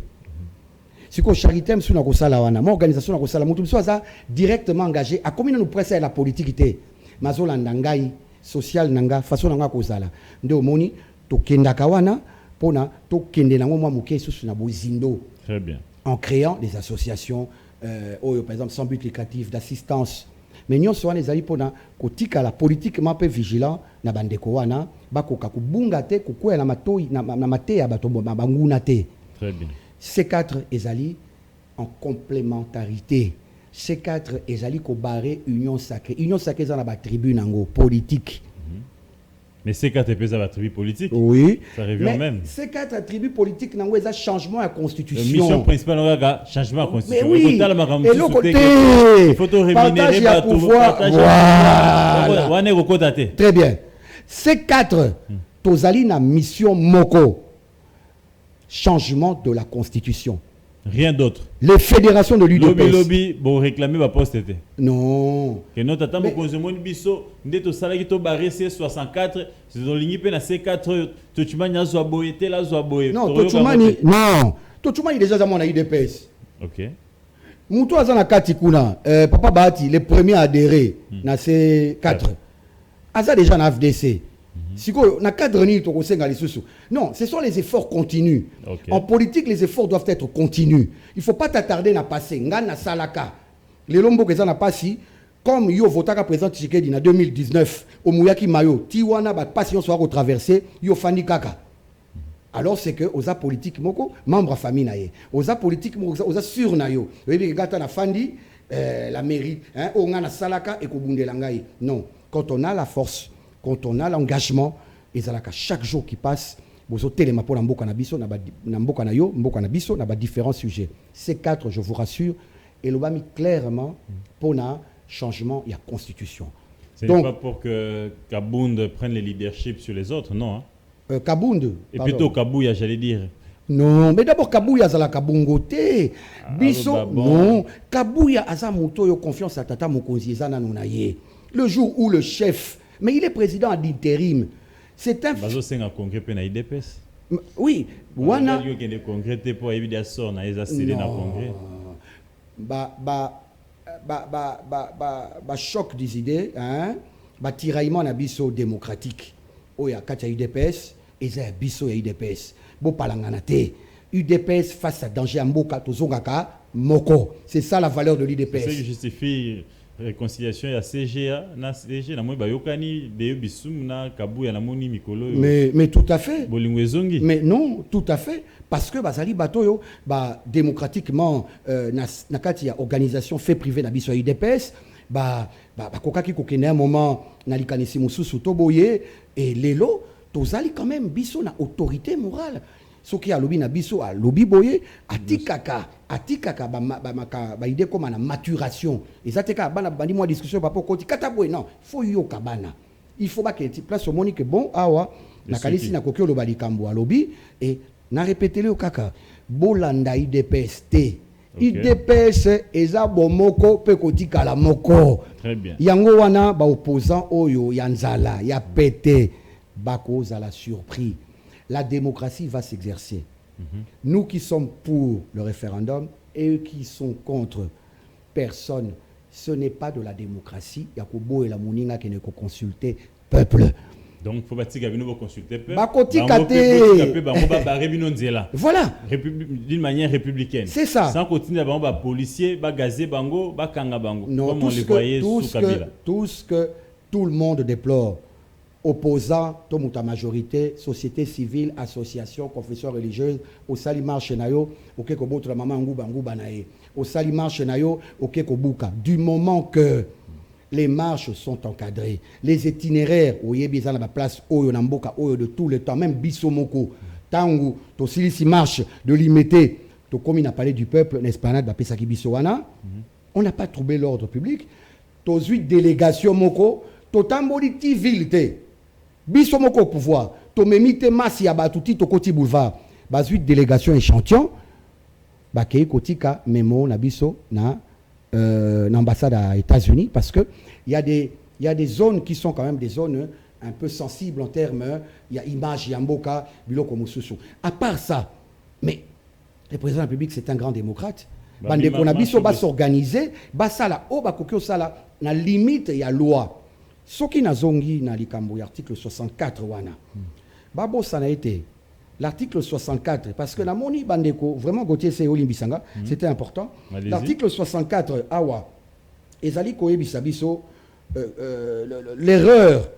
si ko charité m sous na ko sala wana ma organisation na ko sala mutu so za directement engagé a combien nous presse la politique té mazola ndangai social nanga façon nanga ko sala nde omoni to kenda kawana pona to kende nango mwa muke sous na bozindo. Très bien. En créant des associations par exemple sans but lucratif d'assistance. Mais nous sommes les alliés kotika la politiquement peu vigilant na bandeko wana bakoka kubunga te kukwela matoi na mate ya bato banguna te. Très bien. Ces quatre ezali en complémentarité. Ces quatre ezali ko barrer union sacrée. Union sacrée dans la tribune en politique. Mais ces quatre épées à tribu politique. Oui. Ça revient même. Ces quatre attributs politiques n'ont pas changement à la constitution. La mission principale est changement à la constitution. Mais oui. Et le côté. Il faut te rémunérer par pouvoir. Voilà. Très bien. Ces quatre, tozali na mission moko. Changement de la constitution. Rien d'autre. Les fédérations de l'UDPS. Lobby, bon, réclamer ma poste. Non. Que notre attente pour qu'on biso, n'était au salaire qui to barré C64, c'est dans l'igni pe na C4, Tochumani a zoaboyé, la zoaboyé. Non, Tochumani, non. Tochumani déjà dans mon UDPS. Ok. Moutou azana kati kuna, Papa Bahati, les premiers à adhérer na C4. Aza déjà na FDC. Si na cadre ni to kosenga lisusu. Non, ce sont les efforts continus. Okay. En politique, les efforts doivent être continus. Il ne faut pas t'attarder na passé. Ngana salaka. Les lombo que ça n'a pas si comme yo votaka président Tshisekedi en 2019 au Mouyaki Mayo, Tiwana ba passion soit retraversé, yo fandi kaka. Alors c'est que oza politique moko membre famille naie. Oza politique oza sur na yo. Webi gata na fandi la mairie hein o ngana salaka et ko bundela ngai. Non, quand on a la force, quand on a l'engagement, et chaque jour qui passe, vous avez les mapos dans différents sujets. Ces quatre, je vous rassure, et l'on va mis clairement pour un changement, il y a constitution. Ce n'est pas pour que Kabound prenne le leadership sur les autres, non hein? Kabound. Et plutôt Kabouya, j'allais dire. Non, mais d'abord Kabouya azala kabungote. Biso non, Kabouya aza moto yo confiance à Tata Mokonzi ezana nonaye. Le jour où le chef, mais il est président d'intérim. C'est un bazo senga congrès pe na IDPS. Oui, wana yo kende congrès te pour éviter sort na eza cédé na congrès. Choc des idées, hein? Tiraillement na biso démocratique. Oya katia UDPS, eza biso ya UDPS. Bo palangana te. UDPS face à danger mboka tozongaka moko. C'est ça la valeur de l'UDPS. C'est ce qui justifie réconciliation ya CGA na CG na moi bayokani de bisum na Kabouya na moni mikolo. Mais tout à fait. Bolingo ezongi. Mais non, tout à fait parce que bazali bato yo démocratiquement na kati ya organisation fait privé na biso ya UDPS kokaki kokene un moment na likanisi mususu toboye et lelo tozali quand même biso na autorité morale. Soki alobi na biso alobi boye atikaka ba idée comme na maturation ezateka bana bandi moi discussion papo koti kata boye non faut yo kabana il faut pas que tu place au monique bon awa na kalisi na kokyo loba likambo alobi et na répéter le kaka bolanda IDPS te IDPS eza bomoko pe kotikala moko. Très bien. Yango wana ba opposant oyo ya nzala ya pété bako zala surpris. La démocratie va s'exercer. Nous qui sommes pour le référendum et eux qui sont contre, personne. Ce n'est pas de la démocratie. Yakobo et la Mouninga qui ne consulter peuple. Donc, il faut bâtir consulter peuple. Voilà. D'une manière républicaine. C'est ça. Sans continuer à policier, gazé bango, kanga bango. Non, comme on les voyait sous Kabila. Tout ce que tout le monde déplore. Opposants, toute majorité, société civile, association, confession religieuse, au sali marche nayo, ok ko botre maman nguba nae. Au sali marche nayo, ok ko buka. Du moment que les marches sont encadrées, les itinéraires, oye bizana la place oyo namboka oyo de tout le temps, même bisomoko, tangu to silisi marche de limiter, to comme il a parlé du peuple, l'esplanade ba pesaki bisowana, on n'a pas troublé l'ordre public. To 8 délégations moko, to tamboliti ville biso moko au pouvoir to memite masi ya batuti to koti boulevard ba 8 délégations échantillon ba kei kotika memo na biso na l'ambassade aux États-Unis parce que il y a des zones qui sont quand même des zones un peu sensibles en termes il y a image yamboka biloko mususu. À part ça, mais le président de la République c'est un grand démocrate. Bande ko na biso ba s'organiser ba sala o ba kokyo sala na limite ya loi. Soki na zongi na likambo article 64 wana. Babo ça n'a été l'article 64 parce que la moni bandeko vraiment Gauthier c'est Olimbisanga, c'était important. L'article 64 awa ezali koyebisa biso l'erreur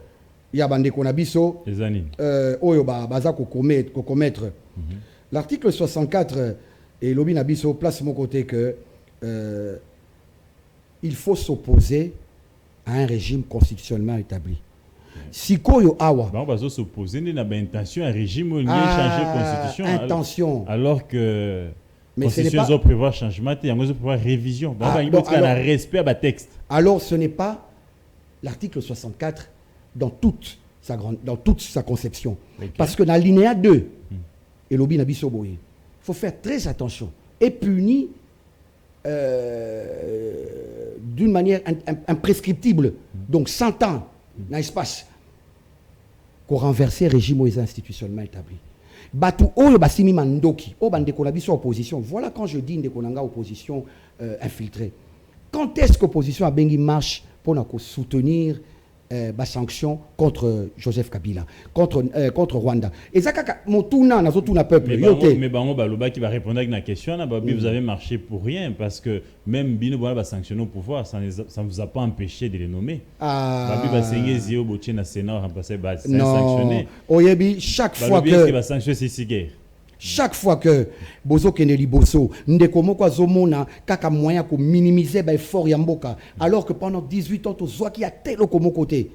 ya bandeko na biso oyo baza ko commettre. L'article 64 et lobi na biso place mon côté que il faut s'opposer à un régime constitutionnellement établi. Sikoyo awa. On va s'opposer à intention un régime où il changer constitution. Intention. Alors que mais constitution doit prévoir changement, il y a prévoir révision. Donc il y a un respect à texte. Alors ce n'est pas l'article 64 dans toute sa conception. Okay. Parce que dans l'alinéa 2 et l'obi nabiso boye. Il faut faire très attention et punir d'une manière imprescriptible, donc 100 ans, n'est-ce pas, qu'on renverser le régime institutionnellement établi. Batu oyo basimi mandoki, o bande konabiso opposition. Voilà quand je dis ndekonanga opposition infiltrée. Quand est-ce que l'opposition a bengi marche pour soutenir la sanction contre Joseph Kabila, contre Rwanda. Et ça, Montuna, n'a pas peuple. Mais Bango Baloba qui va répondre à la question, vous avez marché pour rien parce que même Bino va sanctionner au pouvoir, ça ne vous a pas empêché de les nommer. Chaque fois que Bozo Keneli Boso, Ndeko kwa Zomona, kaka moyen pour minimiser l'effort Yamboka, alors que pendant 18 ans, tu vois qu'il y a tel comme côté.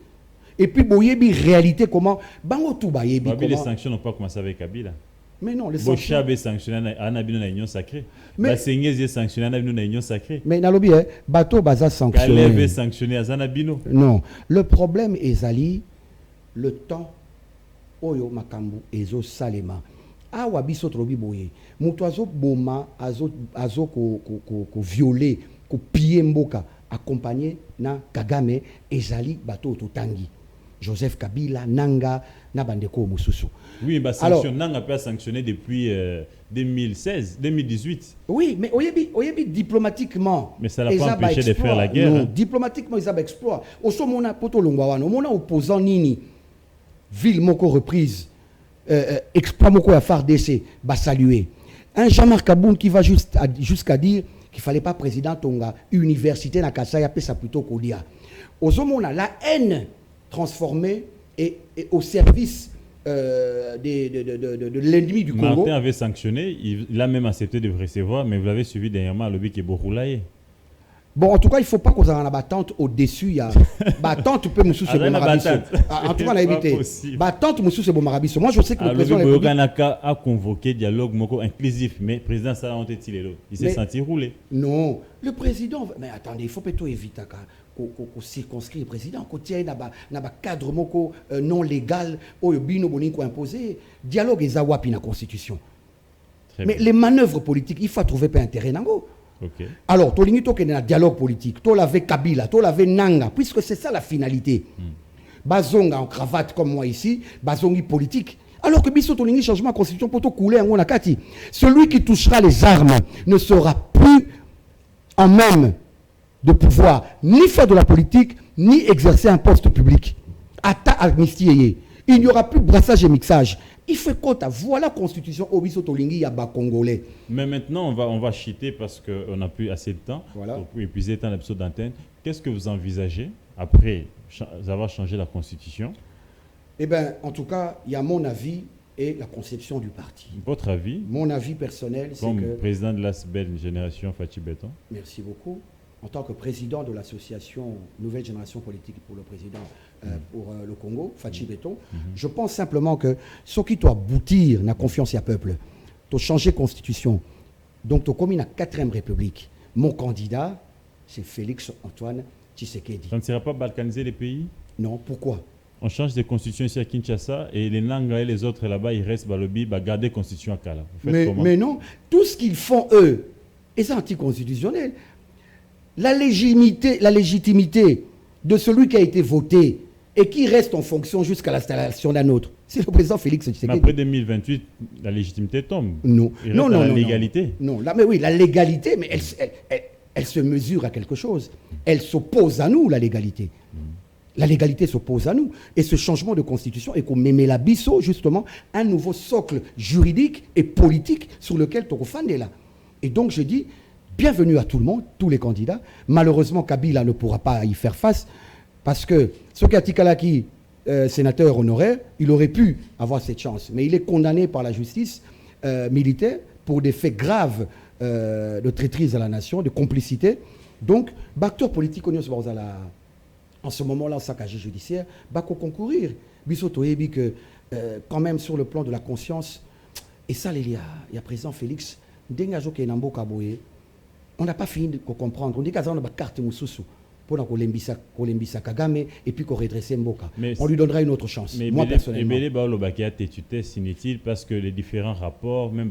Et puis, Boyebi, réalité, comment Bango tout Bayebi. Les sanctions n'ont pas commencé avec Kabila. Mais non, les sanctions. Bochab est sanctionné à Nabino na Union Sacrée. Basenguez est sanctionné à Nabino na Union Sacrée. Mais Nalobi, Bato Baza sanctionné. Kalev est sanctionné à Zanabino. Non. Le problème est, Zali, le temps, Oyo Makambu, Ezo Salema. awa biso tolobi boye moto azo boma azo ko violer ko piller mboka accompagné na Kagame ezali bato totangi Joseph Kabila Nanga na bandeko mususu. Oui, bah sanction Nanga peut sanctionner depuis 2018. Oui, mais oyebi diplomatiquement. Mais ça l'a pas empêché de faire la guerre. Non, hein. Diplomatiquement ils ont exploit. Oso mona poto longwa wana, mona opposant nini ville moko reprise exploit moko ya FARDC ba saluer. Un Jean-Marc Aboun qui va jusqu'à dire qu'il fallait pas président Tonga université na Kasai appelé ça plutôt Kodia. Oso mona la haine transformée et au service de l'ennemi du Congo. Martin avait sanctionné, il a même accepté de recevoir, mais vous l'avez suivi dernièrement à l'objet qui est Bourroulaye. Bon, en tout cas, il ne faut pas qu'on ait une battante au-dessus. Il y a battante, peut monsieur se bombardier. En tout cas, on a évité. Battante, monsieur se bombardier. Moi, je sais que le président de la République a convoqué dialogue inclusif, mais le président Salah Ontetilelo, il s'est senti roulé. Non, le président. Mais attendez, il faut plutôt éviter qu'on circonscrit le président, qu'on tienne dans un cadre non légal, où le bino boniko imposé. Dialogue est zawapi dans la Constitution. Mais les manœuvres politiques, il faut trouver un terrain nango. Okay. Alors, tu as un dialogue politique, tu l'avais Kabila, tu l'avais Nanga, puisque c'est ça la finalité. Bazonga en cravate comme moi ici, Bazongi politique. Alors que Bisso Tolingi changement de constitution pour tout couler en Nakati. Celui qui touchera les armes ne sera plus en même de pouvoir ni faire de la politique, ni exercer un poste public. Ata amnistie. Il n'y aura plus de brassage et mixage. Il fait compte à voilà la constitution au Bisso Tolingi Yaba Congolais. Mais maintenant, on va chiter parce qu'on n'a plus assez de temps pour épuiser tant d'épisodes d'antenne. Qu'est-ce que vous envisagez après avoir changé la constitution? Eh bien, en tout cas, il y a mon avis et la conception du parti. Votre avis? Mon avis personnel, c'est que... Comme président de la belle génération Fachi Béton. Merci beaucoup. En tant que président de l'association Nouvelle Génération Politique pour le président pour le Congo, Fachi Béton, je pense simplement que ce qui doit aboutir na confiance à peuple, de changer de constitution, donc de commis la 4e République, mon candidat, c'est Félix Antoine Tshisekedi. Ça ne sera pas balkaniser les pays? Non, pourquoi? On change de constitution ici à Kinshasa et les Nanga et les autres là-bas, ils restent balobi, garder la constitution à Kala. Mais non, tout ce qu'ils font eux, est anticonstitutionnel. La légitimité de celui qui a été voté et qui reste en fonction jusqu'à l'installation d'un autre, c'est le président Félix Tshisekedi. Mais après 2028, la légitimité tombe. Non, la légalité. Non, mais oui, la légalité, mais elle se mesure à quelque chose. Elle s'oppose à nous, la légalité. La légalité s'oppose à nous. Et ce changement de constitution est qu'on met la bisso, justement, un nouveau socle juridique et politique sur lequel Torofane est là. Et donc, je dis, bienvenue à tout le monde, tous les candidats. Malheureusement, Kabila ne pourra pas y faire face parce que Soki Kalaki, sénateur honoraire, il aurait pu avoir cette chance. Mais il est condamné par la justice militaire pour des faits graves de traîtrise à la nation, de complicité. Donc, acteur politique, en ce moment-là, en saccage judiciaire, va concourir. Bissoto Ebi que quand même sur le plan de la conscience, et ça, il y a président Félix, on n'a pas fini de comprendre. On dit qu'on a une carte Moussoussou pour qu'on Kagame et puis qu'on redresse Mboka. On lui donnera une autre chance. Mais moi, personnellement. C'est inutile parce que les différents rapports, même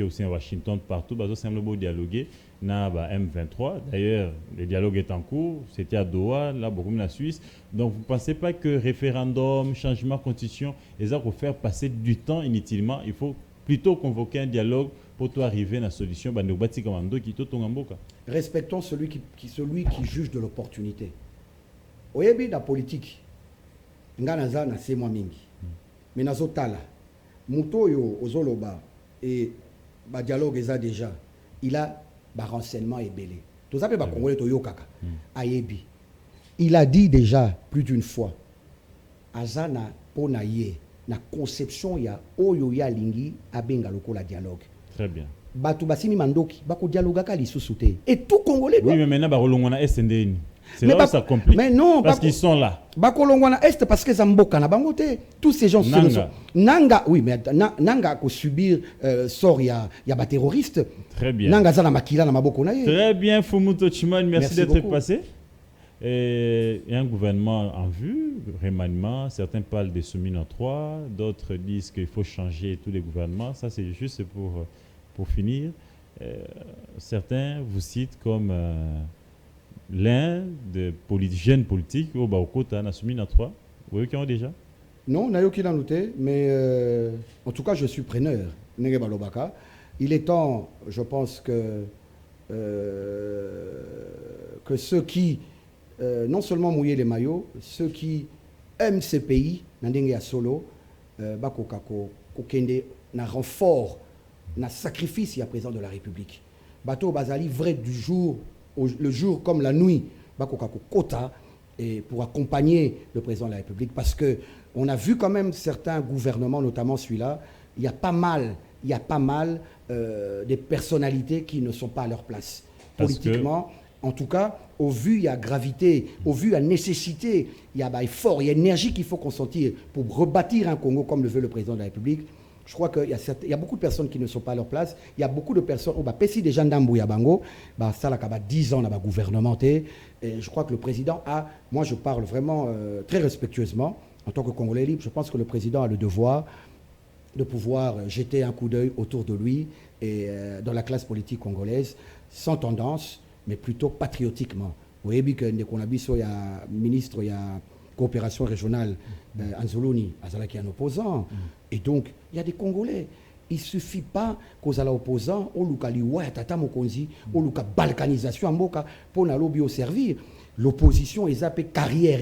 aussi à Washington, partout, ils semblent dialoguer. M23. D'ailleurs, le dialogue est en cours. C'était à Doha, là, beaucoup la Suisse. Donc, vous ne pensez pas que référendum, changement de constitution, et ça pour faire passer du temps inutilement, il faut plutôt convoquer un dialogue pour toi arriver à la solution. Respectons celui qui juge de l'opportunité. Oyebi la politique, nganaza na c'est moi mingi. Mais nazo tala, muto yo ozoloba et ba dialogue eza déjà. Il a ba renseignement et belé. Tout ça peut ba congolais to yo kaka. Ayebi. Il a dit déjà plus d'une fois. Azana pona ye na conception ya oyo ya lingi abenga lokola dialogue. Très bien. Batu basimi mandoki bako dialoga kali susute. Et tout congolais doit. Oui, mais maintenant ba SNDN. C'est là où ça complique. Mais non, parce qu'ils sont là. Bakolongwana Est parce que Zamboka na bangote. Tous ces gens Nanga. Nanga, oui, mais Nanga a subir sort il y a des terroristes. Très bien. Nanga zana makila na maboko na ye. Très bien Fumuto Chiman, merci d'être passé. Et un gouvernement en vue, remaniement, certains parlent de semaines en 3, d'autres disent qu'il faut changer tous les gouvernements. Ça, c'est juste pour finir. Certains vous citent comme l'un des jeunes politiques au Baokota, na semaine en 3. Vous voyez qui ont déjà? Non, n'a aucun noté, mais en tout cas, je suis preneur. Nege Balobaka. Il est temps, je pense que ceux qui, non seulement mouiller les maillots, ceux qui aiment ces pays, Nandenge Solo, Bakokako, Kokende, na renfort, na sacrifice, il y a président de la République. Bateau Bazali, vrai du jour, le jour comme la nuit, Bakokako Kota, et pour accompagner le président de la République, parce que on a vu quand même certains gouvernements, notamment celui-là, il y a pas mal des personnalités qui ne sont pas à leur place. Politiquement, en tout cas, au vu, il y a gravité, au vu, il y a nécessité, il y a effort, il y a énergie qu'il faut consentir pour rebâtir un Congo comme le veut le président de la République. Je crois qu'il y a beaucoup de personnes qui ne sont pas à leur place. Il y a beaucoup de personnes, Pessi des gens d'Ambouya Bango, ça a 10 ans dans gouvernementé. Et je crois que le président a, moi je parle vraiment très respectueusement, en tant que Congolais libre, je pense que le président a le devoir de pouvoir jeter un coup d'œil autour de lui et dans la classe politique congolaise, sans tendance, mais plutôt patriotiquement. Vous voyez bien qu'il y a un ministre, il y a coopération régionale, Anzoloni, Azalaki un opposant. Et donc, il y a des Congolais. Il ne suffit pas qu'aux opposants, au Lukaliwa, Tata Mokonzi, au Luka balkanisation, en Moka, pour nous servir. L'opposition, ils appellent carrière.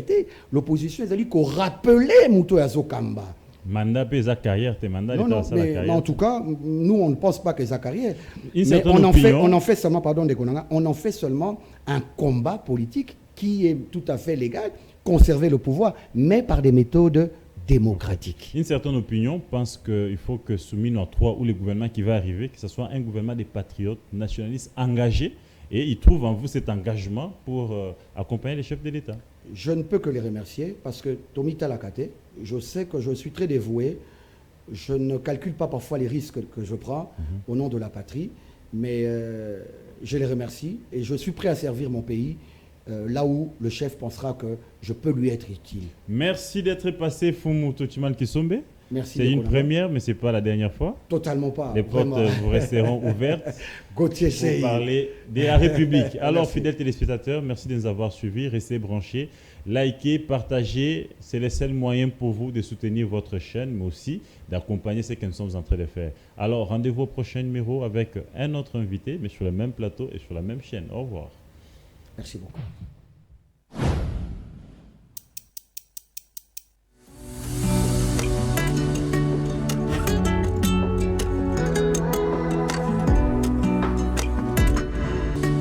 L'opposition, ils ont dit qu'on rappelait Mouto Azokamba. Mandat pesa carrière, tes mandats. Non, mais en tout cas, nous, on ne pense pas que ça carrière. Mais on en fait seulement, pardon, on en fait seulement un combat politique qui est tout à fait légal, conserver le pouvoir, mais par des méthodes démocratiques. Une certaine opinion pense qu'il faut que soumis en 3 ou le gouvernement qui va arriver, que ce soit un gouvernement des patriotes nationalistes engagés, et ils trouvent en vous cet engagement pour accompagner les chefs de l'État. Je ne peux que les remercier parce que Tomita Lakate, je sais que je suis très dévoué. Je ne calcule pas parfois les risques que je prends au nom de la patrie, mais je les remercie et je suis prêt à servir mon pays là où le chef pensera que je peux lui être utile. Merci d'être passé, Fumu Tochiman Kisombe. Merci. C'est une première, mais ce n'est pas la dernière fois. Totalement pas. Les portes vous resteront ouvertes pour parler de la République. Alors, fidèles téléspectateurs, merci de nous avoir suivis. Restez branchés, likez, partagez. C'est le seul moyen pour vous de soutenir votre chaîne, mais aussi d'accompagner ce que nous sommes en train de faire. Alors, rendez-vous au prochain numéro avec un autre invité, mais sur le même plateau et sur la même chaîne. Au revoir. Merci beaucoup.